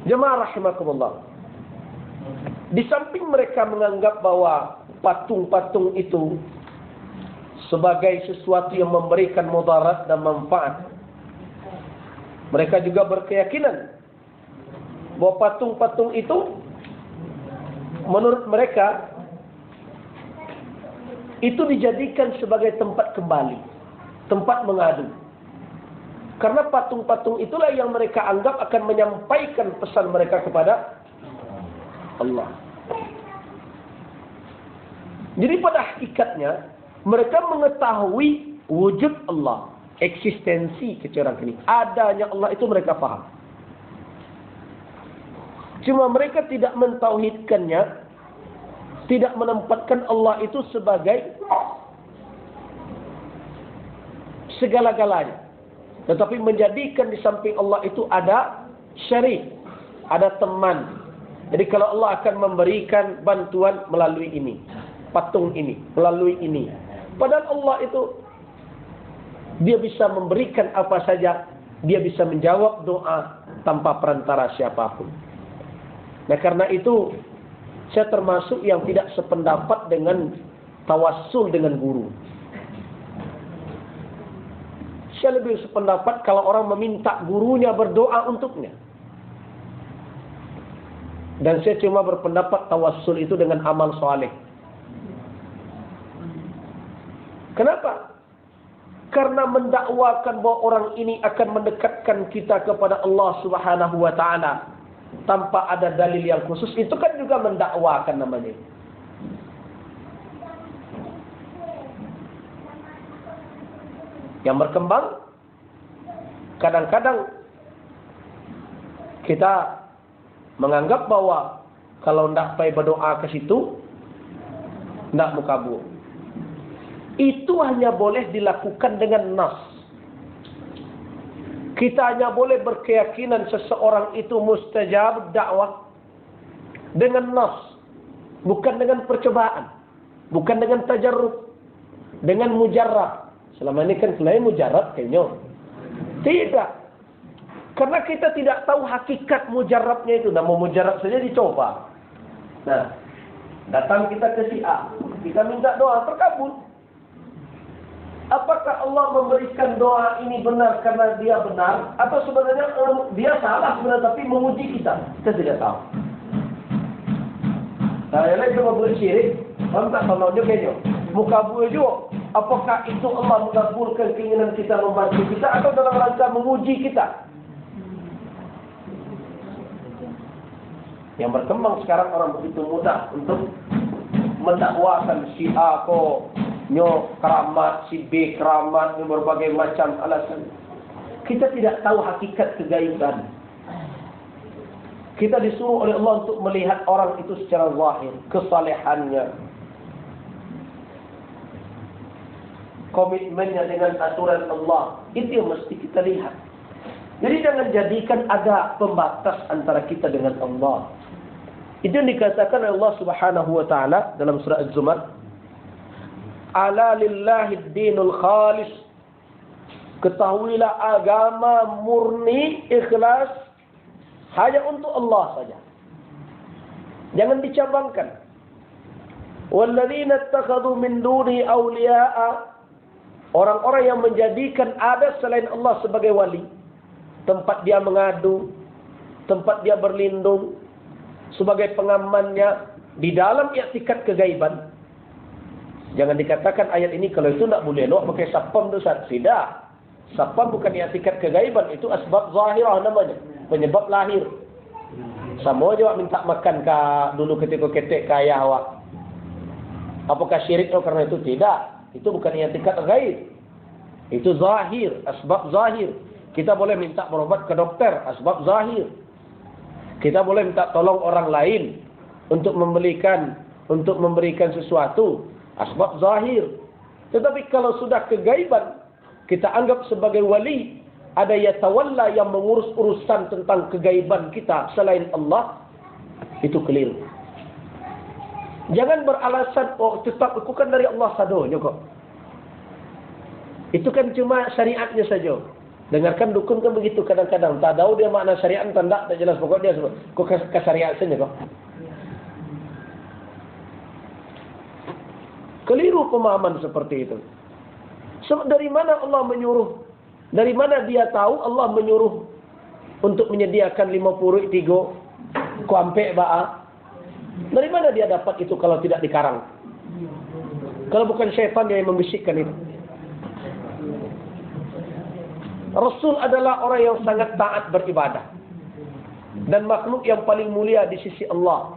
Jemaah rahimakumullah. Di samping mereka menganggap bahwa patung-patung itu sebagai sesuatu yang memberikan mudarat dan manfaat, mereka juga berkeyakinan bahwa patung-patung itu menurut mereka itu dijadikan sebagai tempat kembali, tempat mengadu. Karena patung-patung itulah yang mereka anggap akan menyampaikan pesan mereka kepada Allah. Jadi pada hakikatnya mereka mengetahui wujud Allah, eksistensi kecerang ini, adanya Allah itu mereka paham. Cuma mereka tidak mentauhidkannya, tidak menempatkan Allah itu sebagai segala-galanya. Tetapi menjadikan di samping Allah itu ada syarik, ada teman. Jadi kalau Allah akan memberikan bantuan melalui ini, patung ini, melalui ini. Padahal Allah itu dia bisa memberikan apa saja, dia bisa menjawab doa tanpa perantara siapapun. Nah karena itu saya termasuk yang tidak sependapat dengan tawassul dengan guru. Saya lebih sependapat kalau orang meminta gurunya berdoa untuknya. Dan saya cuma berpendapat tawassul itu dengan amal soleh. Kenapa? Karena mendakwakan bahwa orang ini akan mendekatkan kita kepada Allah Subhanahu wa taala tanpa ada dalil yang khusus, itu kan juga mendakwakan namanya. Yang berkembang kadang-kadang kita menganggap bahwa kalau tidak payah berdoa ke situ tidak mukabur. Itu hanya boleh dilakukan dengan nas. Kita hanya boleh berkeyakinan seseorang itu mustajab dakwah dengan nas. bukan dengan percobaan, bukan dengan tajarrub, dengan mujarrab. Selama ini kan selain mujarrab kayaknya. Tidak. Karena kita tidak tahu hakikat mujarrabnya itu. Nama mujarrab saja dicoba. Nah, datang kita ke si A, kita minta doa, terkabul. Apakah Allah memberikan doa ini benar karena dia benar, atau sebenarnya dia salah sebenarnya tapi menguji kita? Kita tidak tahu. Nah, yang lain cuma bersyirik, orang tak tahu juga kayaknya. Mukabul juga. Apakah itu Allah mengabulkan keinginan kita membantu kita atau dalam rangka menguji kita? Yang berkembang sekarang orang begitu mudah untuk mendakwakan si A ko nyo keramat, si B keramat, nyo berbagai macam alasan. Kita tidak tahu hakikat kegaiban. Kita disuruh oleh Allah untuk melihat orang itu secara zahir, kesalehannya, komitmennya dengan aturan Allah. Itu yang mesti kita lihat. Jadi jangan jadikan ada pembatas antara kita dengan Allah. Itu yang dikatakan oleh Allah Subhanahu wa taala dalam surah Az-Zumar. Ala lillahi dinul khalis. Ketahuilah agama murni, ikhlas hanya untuk Allah saja. Jangan dicabangkan. Walladzina ittakhadhu min duni awliya'a. Orang-orang yang menjadikan ada selain Allah sebagai wali, tempat dia mengadu, tempat dia berlindung, sebagai pengamannya di dalam i'tikad kegaiban. Jangan dikatakan ayat ini kalau itu tidak boleh loh pakai sapam dosa. Tidak. Sapam bukan i'tikad kegaiban, itu asbab zahirah namanya, penyebab lahir. Sama aja minta makan dulu ketika ketek kaya awak. Apakah syirik karena itu? Tidak. Itu bukan i'tikad gaib. Itu zahir, asbab zahir. Kita boleh minta berobat ke dokter, asbab zahir. Kita boleh minta tolong orang lain untuk memberikan sesuatu, asbab zahir. Tetapi kalau sudah kegaiban, kita anggap sebagai wali, ada yatawalla yang mengurus urusan tentang kegaiban kita selain Allah, itu keliru. Jangan beralasan, oh tetap aku kan dari Allah sadonya kok. Itu kan cuma syariatnya saja. Dengarkan dukun kan begitu kadang-kadang. Tak tahu dia makna syariat, tak jelas. Pokoknya dia kok ke syariat saja kok. Keliru pemahaman seperti itu. Dari mana Allah menyuruh? Dari mana dia tahu Allah menyuruh untuk menyediakan 53 kuampek ba'a? Dari mana dia dapat itu kalau tidak dikarang? Kalau bukan syaitan yang membisikkan itu. Rasul adalah orang yang sangat taat beribadah. Dan makhluk yang paling mulia di sisi Allah.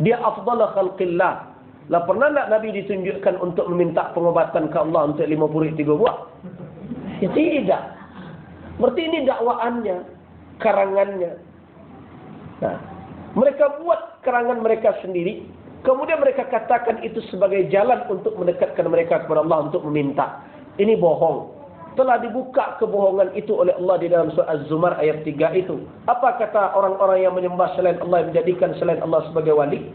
Dia afdal khalqillah. Lah pernah tak Nabi ditunjukkan untuk meminta pengobatan ke Allah untuk 53 buah? Ya tidak. Berarti ini dakwaannya, karangannya. Nah, mereka buat karangan mereka sendiri, kemudian mereka katakan itu sebagai jalan untuk mendekatkan mereka kepada Allah untuk meminta. Ini bohong. Telah dibuka kebohongan itu oleh Allah di dalam surah Az-Zumar ayat 3 itu. Apa kata orang-orang yang menyembah selain Allah, yang menjadikan selain Allah sebagai wali?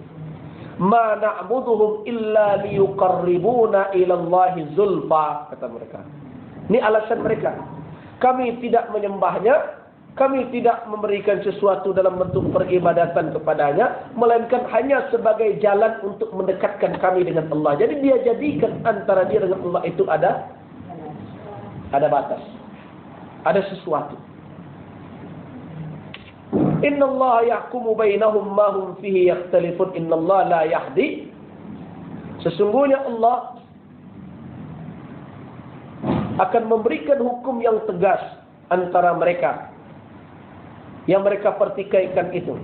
Ma na'buduhum illa liyuqarribuna ila Allahi zulfa, kata mereka. Ini alasan mereka. Kami tidak menyembahnya, kami tidak memberikan sesuatu dalam bentuk peribadatan kepadanya, melainkan hanya sebagai jalan untuk mendekatkan kami dengan Allah. Jadi dia jadikan antara dia dengan Allah itu ada batas. Ada sesuatu. Inna Allah yahkumu bainahum ma hum fihi yakhtalifun. Inna Allah la yahdi. Sesungguhnya Allah akan memberikan hukum yang tegas antara mereka yang mereka pertikaikan itu.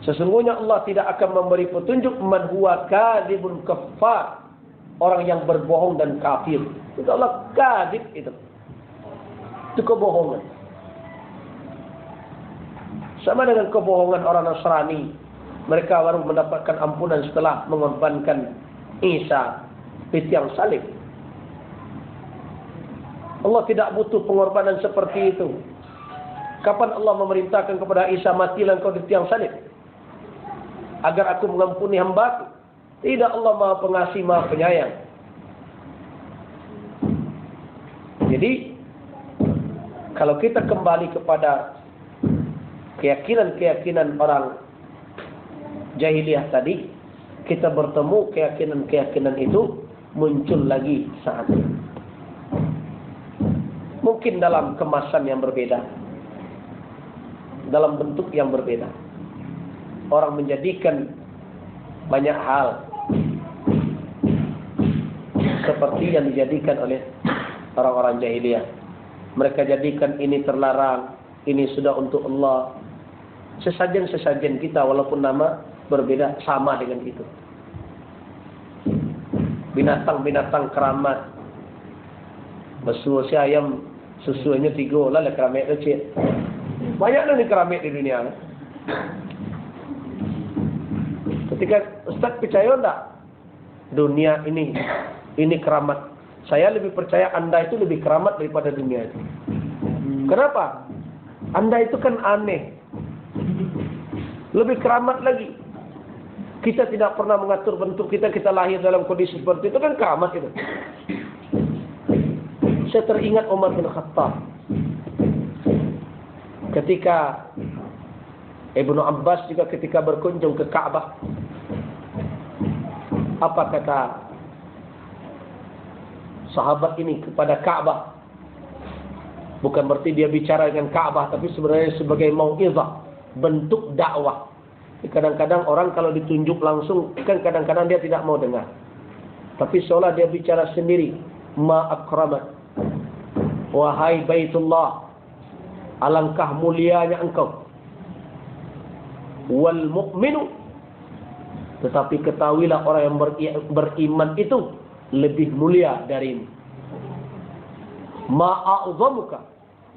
Sesungguhnya Allah tidak akan memberi petunjuk man huwa kadhibun kaffar, orang yang berbohong dan kafir. Itu Allah kadhib itu. Itu kebohongan. Sama dengan kebohongan orang Nasrani. Mereka baru mendapatkan ampunan setelah mengorbankan Isa di tiang salib. Allah tidak butuh pengorbanan seperti itu. Kapan Allah memerintahkan kepada Isa, matilah engkau di tiang salib agar aku mengampuni hamba-Ku? Tidak, Allah Maha Pengasih, Maha Penyayang. Jadi, kalau kita kembali kepada keyakinan-keyakinan orang jahiliyah tadi, kita bertemu keyakinan-keyakinan itu muncul lagi saat ini. Mungkin dalam kemasan yang berbeda, dalam bentuk yang berbeda. Orang menjadikan banyak hal seperti yang dijadikan oleh orang-orang jahiliyah. Mereka jadikan ini terlarang, ini sudah untuk Allah. Sesajen-sesajen kita walaupun nama berbeda sama dengan itu. Binatang-binatang keramat. Bersuara si ayam susunya 3 lah keramat kecil. Banyaklah ni keramat di dunia. Ketika Ustaz percaya tak? Dunia ini keramat. Saya lebih percaya Anda itu lebih keramat daripada dunia itu. Kenapa? Anda itu kan aneh. Lebih keramat lagi. Kita tidak pernah mengatur bentuk kita. Kita lahir dalam kondisi seperti itu kan keramat itu. Saya teringat Umar bin Khattab. Ketika Ibnu Abbas juga ketika berkunjung ke Ka'bah. Apa kata sahabat ini kepada Ka'bah? Bukan berarti dia bicara dengan Ka'bah, tapi sebenarnya sebagai mau'izah, bentuk dakwah. Kadang-kadang orang kalau ditunjuk langsung, kan kadang-kadang dia tidak mau dengar. Tapi seolah dia bicara sendiri. Ma akramat. Wahai Baitullah, alangkah mulianya engkau. Wal mu'minu, tetapi ketahuilah orang yang beriman itu lebih mulia darimu. Ma'a'zamuka,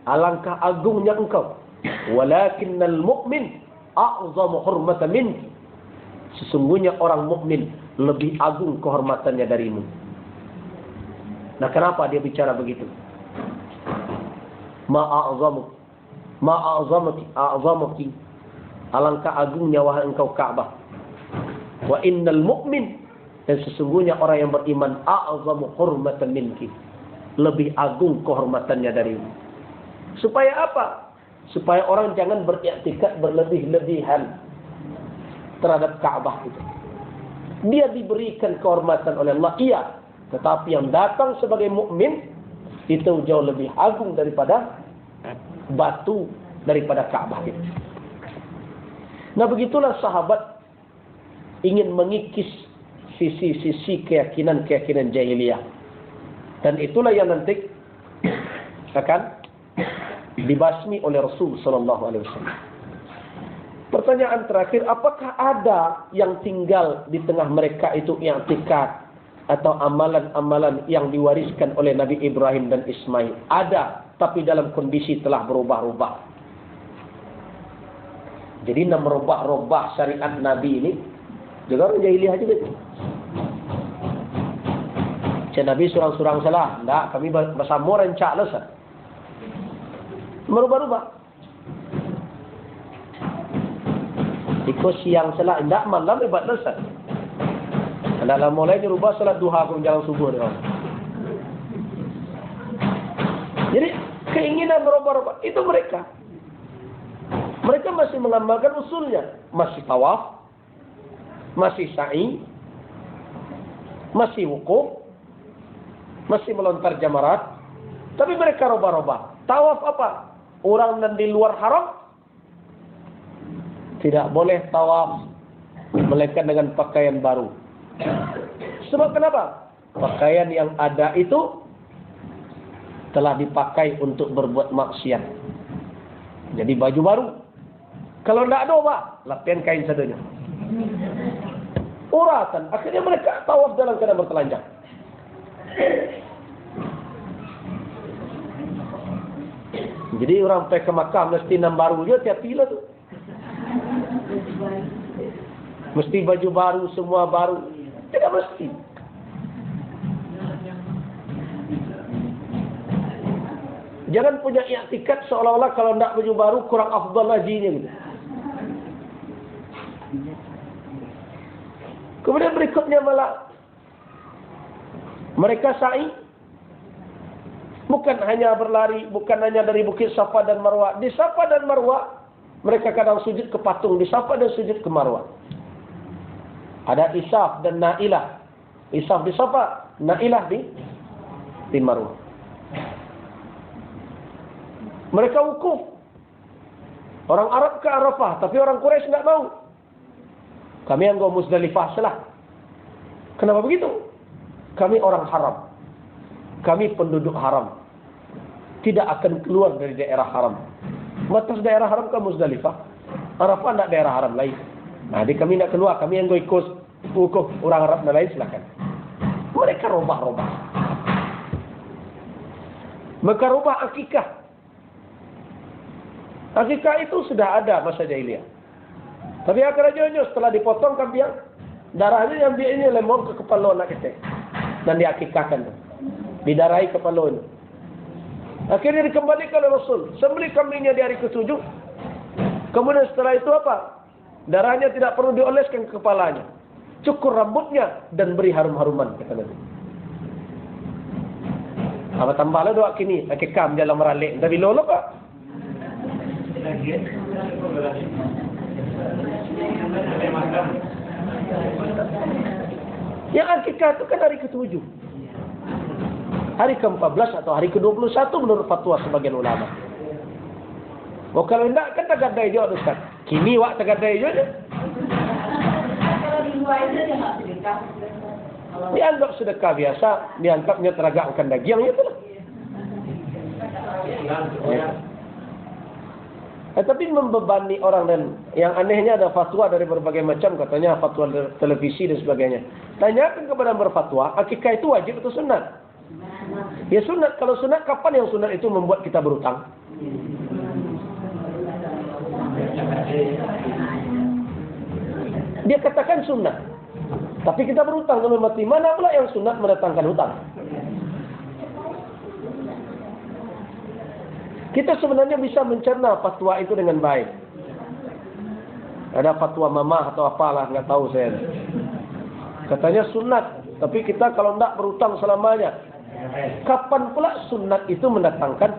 alangkah agungnya engkau. Walakinnal mu'min a'zamu hurmatan minki, sesungguhnya orang mukmin lebih agung kehormatannya darimu. Nah, kenapa dia bicara begitu? Ma'a'zamuki, alangkah agungnya wahai engkau Ka'bah. Wa innal mu'min, dan sesungguhnya orang yang beriman a'zamu hurmatan minki, lebih agung kehormatannya darimu. Supaya apa? Supaya orang jangan beriktikad berlebih-lebihan terhadap Ka'bah itu. Dia diberikan kehormatan oleh Allah, iya, tetapi yang datang sebagai mukmin itu jauh lebih agung daripada batu daripada Ka'bah itu. Nah, begitulah sahabat ingin mengikis sisi-sisi keyakinan-keyakinan jahiliyah. Dan itulah yang nanti akan dibasmi oleh Rasul sallallahu alaihi wasallam. Pertanyaan terakhir, apakah ada yang tinggal di tengah mereka itu i'tikad atau amalan-amalan yang diwariskan oleh Nabi Ibrahim dan Ismail? Ada, tapi dalam kondisi telah berubah-ubah. Jadi nak merubah-rubah syariat Nabi ini juga orang jahiliyah juga. Cik Nabi surang-surang salah. Tak, kami bersama rencak lah sah. Merubah-rubah. Ikut siang salat, tidak malam ibadat lesat. Dalam mulai dirubah salat duha pun jalan subuh dia. Jadi keinginan merubah-rubah itu mereka. Mereka masih mengamalkan usulnya, masih tawaf, masih sa'i, masih wukuf, masih melontar jamarat, tapi mereka rubah-rubah. Tawaf apa? Orang yang di luar haram tidak boleh tawaf melainkan dengan pakaian baru. Sebab kenapa? Pakaian yang ada itu telah dipakai untuk berbuat maksiat. Jadi baju baru. Kalau tidak ada apa? Lapian kain sadonya. Uratan. Akhirnya mereka tawaf dalam keadaan bertelanjang. Jadi orang pergi ke Makkah mesti nam baru je tiap pila tu. Mesti baju baru, semua baru. Tidak mesti. Jangan punya i'tikad seolah-olah kalau nak baju baru kurang afdal hajinya gitu. Kemudian berikutnya malah mereka sa'i. Bukan hanya berlari, bukan hanya dari Bukit Safa dan Marwah. Di Safa dan Marwah, mereka kadang sujud ke patung. Di Safa dan sujud ke Marwah. Ada Isaf dan Na'ilah. Isaf di Safa, Na'ilah di Marwah. Mereka wukuf. Orang Arab ke Arafah, tapi orang Quraisy enggak mau. Kami yang go Muzdalifah salah. Kenapa begitu? Kami orang haram. Kami penduduk haram. Tidak akan keluar dari daerah haram. Batas daerah haram ke Muzdalifah. Arafah tidak daerah haram lain. Nah, di kami tidak keluar. Kami yang go ikut wukuf orang Arab dan lain silakan. Mereka robah-robah. Mereka robah akikah. Akikah itu sudah ada masa jahiliyah. Tapi akhirnya setelah dipotong kambing, darahnya yang dia ini lemong ke kepala anak kita. Dan diakikahkan. Didarahi kepala ini. Akhirnya dikembalikan oleh Rasul. Sembelih kambingnya di hari ke-7. Kemudian setelah itu apa? Darahnya tidak perlu dioleskan ke kepalanya. Cukur rambutnya dan beri harum-haruman, kata Nabi. Apa tambahlah doa kini, akikah dalam meralik. Tapi lolo pak. Yang akikah itu kan hari ke-7. Hari ke-14 atau hari ke-21 menurut fatwa sebagian ulama. Oh kalau tidak kan tagadai juga Ustaz. Kini wak tagadai juga. Kalau di luar itu dia nggak sedekah. Dianggap sedekah biasa, dianggapnya teragakkan daging itu lah. Tapi membebani orang dan yang anehnya ada fatwa dari berbagai macam, katanya fatwa televisi dan sebagainya. Tanyakan kepada yang berfatwa, akikah itu wajib atau sunat? Ya sunat. Kalau sunat, kapan yang sunat itu membuat kita berutang? Dia katakan sunat, tapi kita berutang sampai mati. Mana pula yang sunat mendatangkan hutang? Kita sebenarnya bisa mencerna fatwa itu dengan baik. Ada fatwa mamah atau apalah, nggak tahu saya. Katanya sunat, tapi kita kalau tidak berutang selamanya. Kapan pula sunat itu mendatangkan?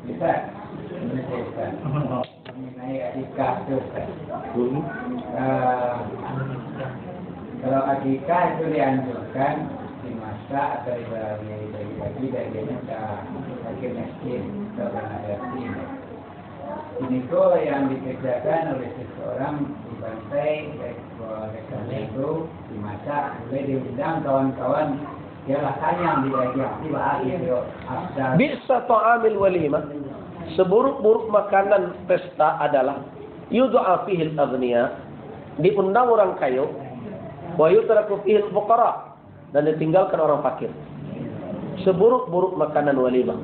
Bisa. Mengenai akikah itu. Kalau akikah itu dianjurkan dimasak atau dibagi-bagi dagingnya ke hakim miskin atau anak yatim. Ini kok yang dikerjakan oleh seseorang dibantai, oleh karena itu dimasak, boleh diundang kawan-kawan dia lakukan yang dibagi Bisa ta'amil walimah. Seburuk-buruk makanan pesta adalah yud'a fihil aghniya, diundang orang kaya, wa yutraku fihil fuqara, dan ditinggalkan orang fakir. Seburuk-buruk makanan walimah.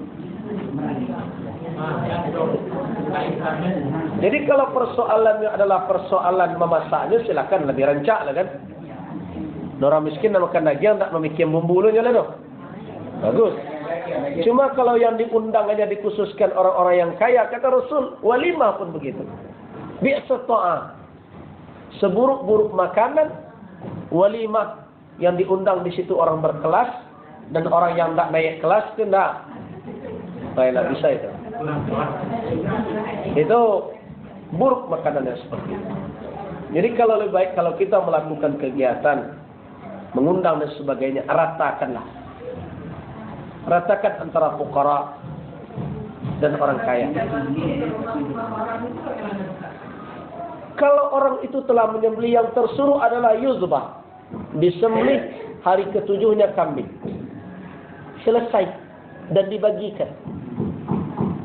Jadi kalau persoalannya adalah persoalan memasaknya, silakan lebih rancak lah kan. Orang miskin nak makan daging, tak memikir bumbunya lah tu. Bagus. Cuma kalau yang diundang hanya dikhususkan orang-orang yang kaya, kata Rasul, walimah pun begitu. Bi'sa ta'a. Seburuk-buruk makanan, walimah yang diundang di situ orang berkelas dan orang yang tak naik kelas itu tak. Baiklah, bisa itu. Itu buruk makanannya seperti itu. Jadi kalau lebih baik kalau kita melakukan kegiatan mengundang dan sebagainya, ratakanlah. Ratakan antara fuqara dan orang kaya. Kalau orang itu telah menyembelih, yang tersuruh adalah yuzbah. Disembelih hari ke-7-nya kambing. Selesai dan dibagikan.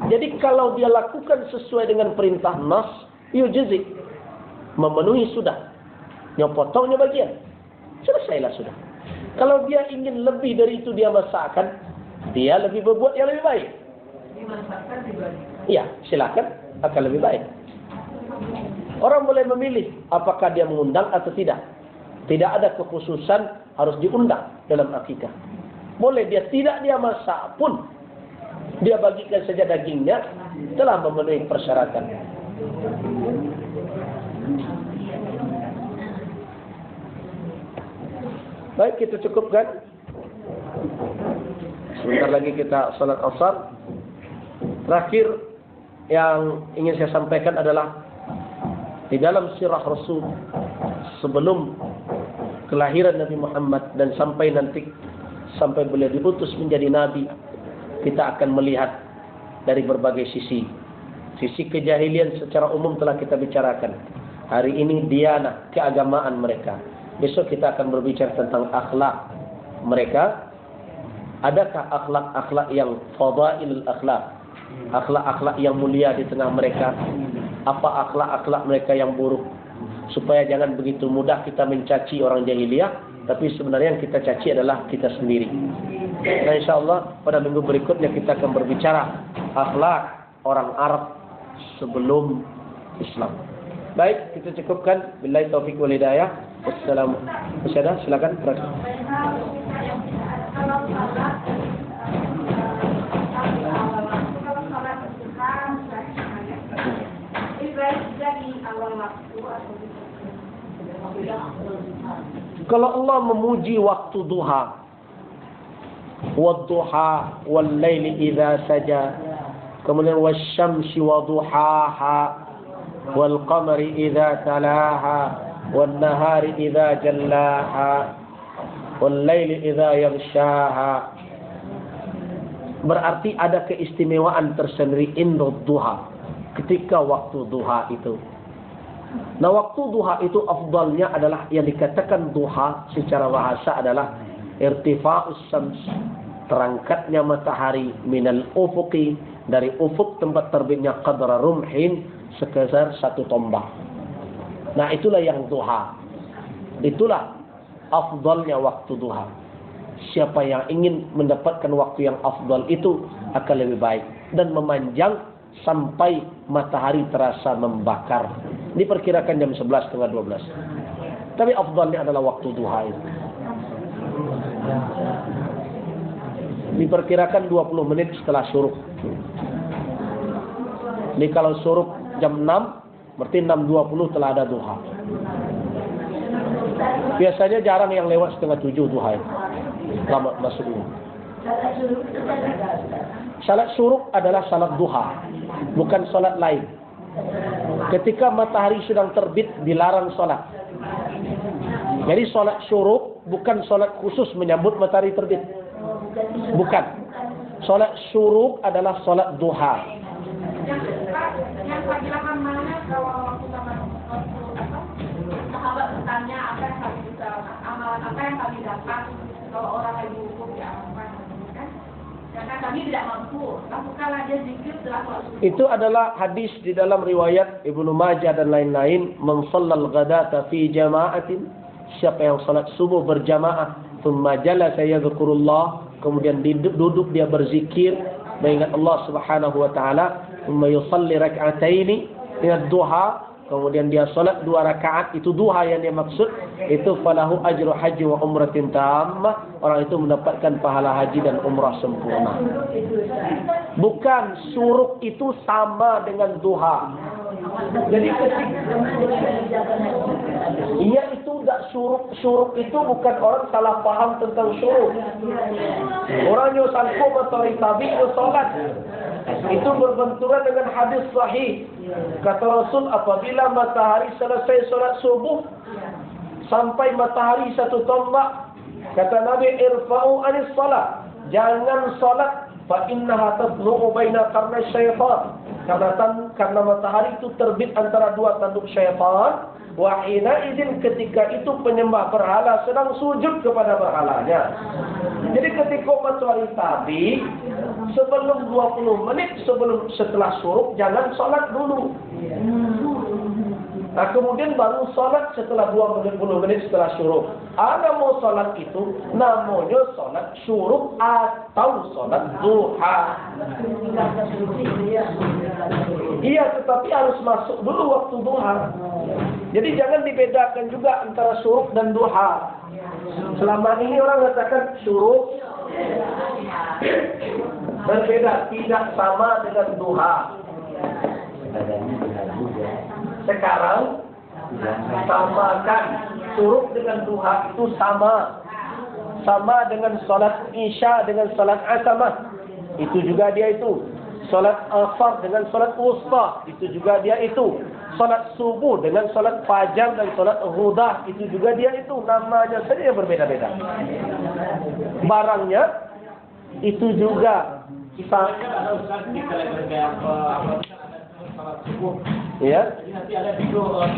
Jadi kalau dia lakukan sesuai dengan perintah nas, yujizi, memenuhi sudah. Yang potongnya bagian, selesailah sudah. Kalau dia ingin lebih dari itu dia masakkan, dia lebih berbuat yang lebih baik. Iya, silakan, akan lebih baik. Orang boleh memilih apakah dia mengundang atau tidak. Tidak ada kekhususan harus diundang dalam akikah. Boleh dia tidak dia masak pun, dia bagikan saja dagingnya, telah memenuhi persyaratan. Baik, kita cukupkan. Sebentar lagi kita salat asar. Terakhir yang ingin saya sampaikan adalah di dalam sirah Rasul sebelum kelahiran Nabi Muhammad dan sampai beliau diutus menjadi nabi, kita akan melihat dari berbagai sisi. Sisi kejahilian secara umum telah kita bicarakan. Hari ini dianah, keagamaan mereka. Besok kita akan berbicara tentang akhlak mereka. Adakah akhlak-akhlak yang fadailul akhlak? Akhlak-akhlak yang mulia di tengah mereka? Apa akhlak-akhlak mereka yang buruk? Supaya jangan begitu mudah kita mencaci orang jahiliyah, tapi sebenarnya yang kita caci adalah kita sendiri. Nah, insyaallah pada minggu berikutnya kita akan berbicara akhlak orang Arab sebelum Islam. Baik, kita cukupkan. Billahi taufiq wal hidayah. Wassalamualaikum. Silakan. Kalau Allah memuji waktu duha, wadduha wal-laili idza saja, kemudian wasyamsi waduhaha wal-qamari idza talaha wan-nahari idza jallaha wal-laili idza yaghshaha, berarti ada keistimewaan tersendiri indra duha, ketika waktu duha itu. Nah, waktu duha itu afdalnya adalah yang dikatakan duha secara bahasa adalah irtifa'us syams, terangkatnya matahari minal ufuqi, dari ufuk tempat terbitnya qadra rumhin, sebesar 1 tombak. Nah, itulah yang duha. Itulah afdalnya waktu duha. Siapa yang ingin mendapatkan waktu yang afdal itu akan lebih baik dan memanjang sampai matahari terasa membakar. Diperkirakan jam 11 setengah 12. Tapi afdalnya adalah waktu duha itu. Diperkirakan 20 menit setelah syuruk. Jadi kalau syuruk jam 6, berarti 6.20 telah ada duha. Biasanya jarang yang lewat setengah 7 duha itu. Lama masuk dulu. Salat syuruk adalah salat duha, bukan salat lain. Ketika matahari sedang terbit dilarang salat. Jadi salat syuruk bukan salat khusus menyambut matahari terbit. Bukan. Salat syuruk adalah salat duha. Yang pelajaran mana kalau waktu sahabat bertanya apa yang kami bisa amalan apa yang kami dapat kalau orang lagi hukum diamalkan, kan? Karena kami tidak mampu, lakukanlah dia zikir setelah sholat subuh. Itu adalah hadis di dalam riwayat Ibnu Majah dan lain-lain. Man shallal ghadata fi jama'atin, siapa yang salat subuh berjamaah, thumma jalasa yadhkurullah, kemudian duduk dia berzikir mengingat Allah Subhanahu wa taala, thumma yusalli rak'ataini min ad-duha, kemudian dia salat 2 rakaat, itu duha yang dia maksud, itu falahu ajru haji wa umratin tammah, orang itu mendapatkan pahala haji dan umrah sempurna. Bukan, syuruk itu sama dengan duha. Jadi iya itu enggak syuruk itu bukan orang salah paham tentang syuruk. Orang yang sangko matahari tabi itu salat. Itu berbenturan dengan hadis sahih. Kata Rasul, apabila matahari selesai salat subuh sampai matahari 1 tombak, kata Nabi, irfa'u anis salat, jangan salat, fa innaha tadlu'u baina qarnay syaitan, karena matahari itu terbit antara 2 tanduk syaitan. Wa hina izin, ketika itu penyembah berhala sedang sujud kepada berhalanya. Jadi ketika matahari tadi sebelum 20 menit setelah syuruk jangan salat dulu. Nah, kemudian baru salat setelah 20 menit setelah syuruk. Ada mau salat itu namanya salat syuruk atau salat duha. Iya, tetapi harus masuk dulu waktu duha. Jadi jangan dibedakan juga antara syuruk dan duha. Selama ini orang katakan syuruk berbeda, tidak sama dengan duha. Sekarang Samakan. Syuruk dengan duha itu sama. Sama dengan salat isya dengan salat asamah. Itu juga dia itu. Salat asar dengan salat wusta. Itu juga dia itu. Salat subuh dengan salat fajar dan salat ghudah. Itu juga dia itu. Namanya saja yang berbeda-beda. Barangnya itu juga. Ya. Jadi nanti ada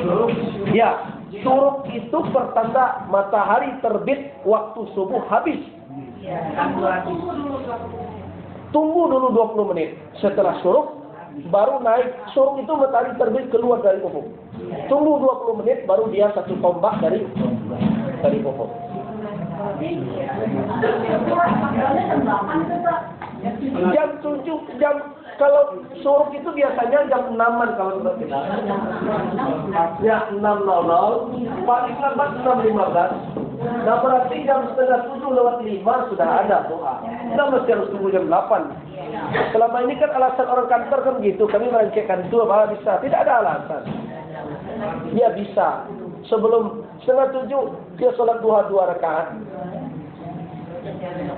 syuruk. Ya. Syuruk itu pertanda matahari terbit waktu subuh habis. Tunggu dulu 20 menit. Setelah syuruk, baru naik. Syuruk itu matahari terbit keluar dari ufuk. Tunggu 20 menit, baru dia satu tombak dari ufuk. Jam 7, kalau syuruk itu biasanya jam 6-an kalau kita. Ya 6.00, paling lambat 6.15. Nah berarti jam 6:30 sudah ada doa. Kita mesti harus tunggu jam 8. Selama ini kan alasan orang kantor kan begitu. Kami merancangkan itu apa bisa? Tidak ada alasan. Dia bisa. Sebelum 6:30 dia sholat duha 2 rakaat.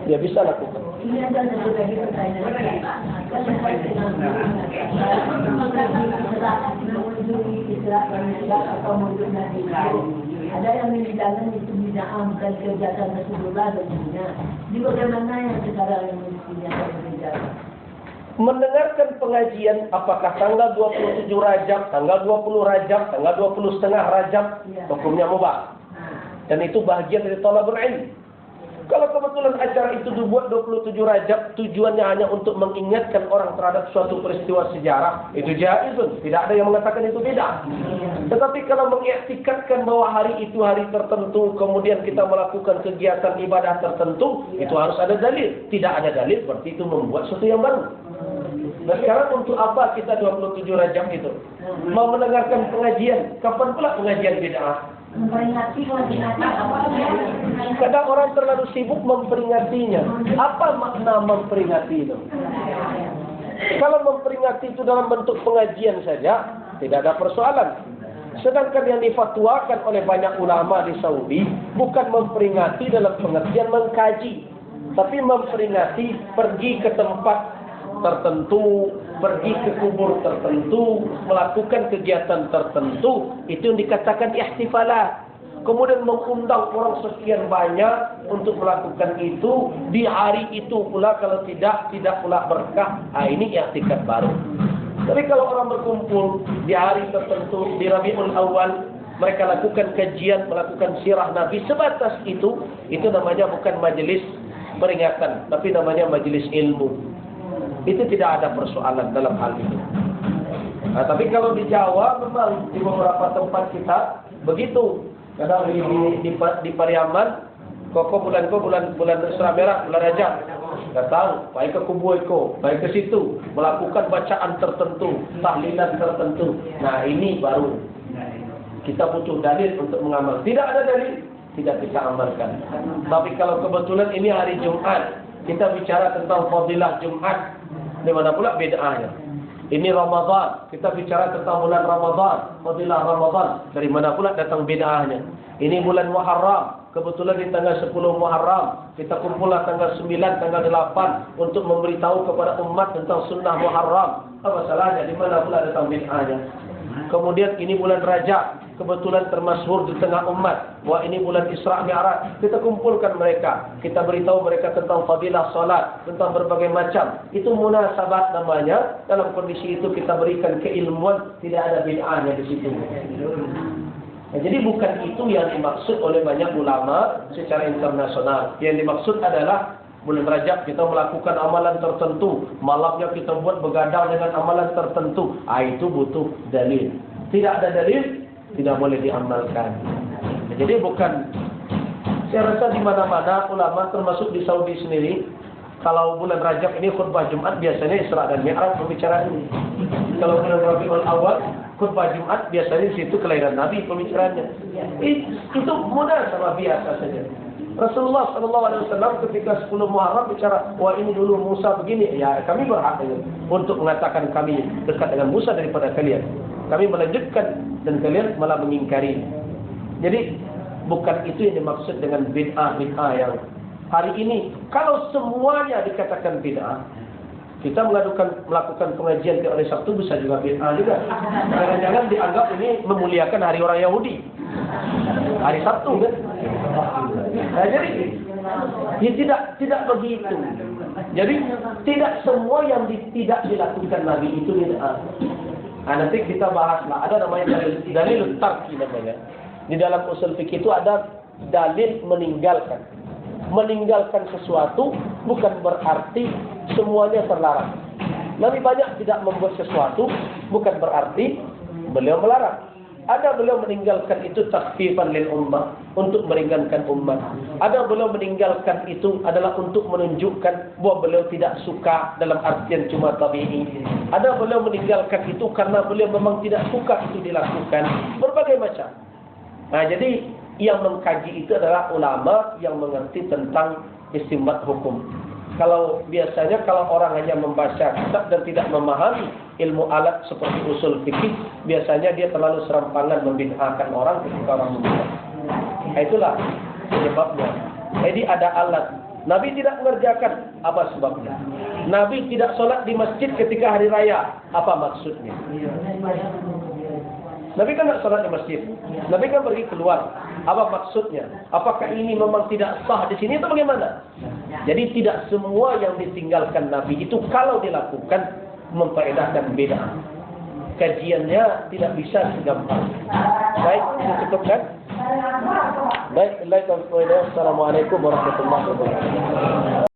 Dia bisa lakukan. Ini ada satu lagi pertanyaan. Ada yang menidakkan itu bid'ah bukan kegiatan Rasulullah dan dunia. Di bagaimana yang sekarang yang mestinya berbeda? Mendengarkan pengajian apakah tanggal 27 Rajab, tanggal 20 Rajab, tanggal 20 setengah Rajab, hukumnya mubah. Dan itu bahagian dari thalabul ilm. Kalau kebetulan acara itu dibuat 27 Rajab, tujuannya hanya untuk mengingatkan orang terhadap suatu peristiwa sejarah, itu jaizun. Tidak ada yang mengatakan itu bid'ah. Tetapi kalau mengiktikadkan bahwa hari itu hari tertentu, kemudian kita melakukan kegiatan ibadah tertentu, itu harus ada dalil. Tidak ada dalil, berarti itu membuat sesuatu yang baru. Nah sekarang untuk apa kita 27 Rajab itu? Mau mendengarkan pengajian? Kapan pula pengajian bid'ah? Memperingati Kadang orang terlalu sibuk memperingatinya. Apa makna memperingati itu? Kalau memperingati itu dalam bentuk pengajian saja, tidak ada persoalan. Sedangkan yang difatwakan oleh banyak ulama di Saudi bukan memperingati dalam pengertian mengkaji, tapi memperingati pergi ke tempat tertentu, pergi ke kubur tertentu, melakukan kegiatan tertentu, itu yang dikatakan ihtifalat. Kemudian mengundang orang sekian banyak untuk melakukan itu di hari itu pula, kalau tidak pula berkah. Ini i'tikad baru. Tapi kalau orang berkumpul di hari tertentu, di Rabiul Awal, mereka lakukan kajian, melakukan sirah Nabi, sebatas itu namanya bukan majelis peringatan, tapi namanya majelis ilmu. Itu tidak ada persoalan dalam hal itu. Nah, tapi kalau di Jawa memang di beberapa tempat kita begitu. Kadang di Pariaman, bulan Isra Merah, bulan Rajab. Enggak tahu, baik ke kubu Eko, baik ke situ melakukan bacaan tertentu, tahlilan tertentu. Nah, ini baru kita butuh dalil untuk mengamal. Tidak ada dalil, tidak kita amalkan. Tapi kalau kebetulan ini hari Jumat, kita bicara tentang fadilah Jumat. Di mana pula bid'ahnya? Ini Ramadan, kita bicara tentang bulan Ramadan, fadilah Ramadan. Dari mana pula datang bid'ahnya? Ini bulan Muharram, kebetulan di tanggal 10 Muharram, kita kumpullah tanggal 9, tanggal 8 untuk memberitahu kepada umat tentang sunnah Muharram. Apa salahnya? Di mana pula datang bid'ahnya? Kemudian ini bulan Rajab, kebetulan termasyhur di tengah umat. Wah, ini bulan Isra Mi'raj. Kita kumpulkan mereka, kita beritahu mereka tentang fadilah salat, tentang berbagai macam. Itu munasabat namanya. Dalam kondisi itu kita berikan keilmuan, tidak ada bid'ahnya di situ. Nah, jadi bukan itu yang dimaksud oleh banyak ulama secara internasional. Yang dimaksud adalah bulan Rajab kita melakukan amalan tertentu, malamnya kita buat begadang dengan amalan tertentu. Itu butuh dalil. Tidak ada dalil, tidak boleh diamalkan. Jadi bukan, saya rasa di mana-mana ulama termasuk di Saudi sendiri, kalau bulan Rajab ini khutbah Jumat biasanya Isra dan Mi'raj pembicaraan ini. Kalau bulan Rabiul Awal khutbah Jumat biasanya di situ kelahiran Nabi pembicaraannya. Itu mudah sama biasa saja. Rasulullah SAW ketika 10 Muharram bicara, wah ini dulu Musa begini, ya kami berhak untuk mengatakan kami dekat dengan Musa daripada kalian. kami melanjutkan dan kalian malah mengingkari. Jadi bukan itu yang dimaksud dengan bid'ah yang hari ini. Kalau semuanya dikatakan bid'ah, kita melakukan pengajian di hari Sabtu bisa juga bid'ah juga. Jangan-jangan dianggap ini memuliakan hari orang Yahudi. Hari Sabtu kan? Nah, jadi tidak begitu. Jadi tidak semua yang tidak dilakukan Nabi itu bid'ah. Nah, nanti kita bahaslah. Ada namanya dalil tarki namanya. Di dalam usul fikih itu ada dalil meninggalkan. Meninggalkan sesuatu bukan berarti semuanya terlarang. Nabi banyak tidak membuat sesuatu bukan berarti beliau melarang. Ada beliau meninggalkan itu takhfifan lil ummah, untuk meringankan umat. Ada beliau meninggalkan itu adalah untuk menunjukkan bahwa beliau tidak suka dalam artian cuma tabi'i. Ada beliau meninggalkan itu karena beliau memang tidak suka itu dilakukan. Berbagai macam. Nah, jadi yang mengkaji itu adalah ulama yang mengerti tentang istinbat hukum. Kalau biasanya kalau orang hanya membaca kitab dan tidak memahami ilmu alat seperti usul fikih, biasanya dia terlalu serampangan membid'ahkan orang ketika orang membid'ah. Nah, itulah sebabnya. Jadi ada alat. Nabi tidak mengerjakan, apa sebabnya? Nabi tidak sholat di masjid ketika hari raya, apa maksudnya? Nabi kan tidak sholat di masjid. Nabi kan pergi keluar. Apa maksudnya? Apakah ini memang tidak sah di sini atau bagaimana? Jadi tidak semua yang ditinggalkan Nabi itu kalau dilakukan memfaedahkan beda. Kajiannya tidak bisa segampang. Baik, kita cukupkan. Baik, Assalamualaikum warahmatullahi wabarakatuh.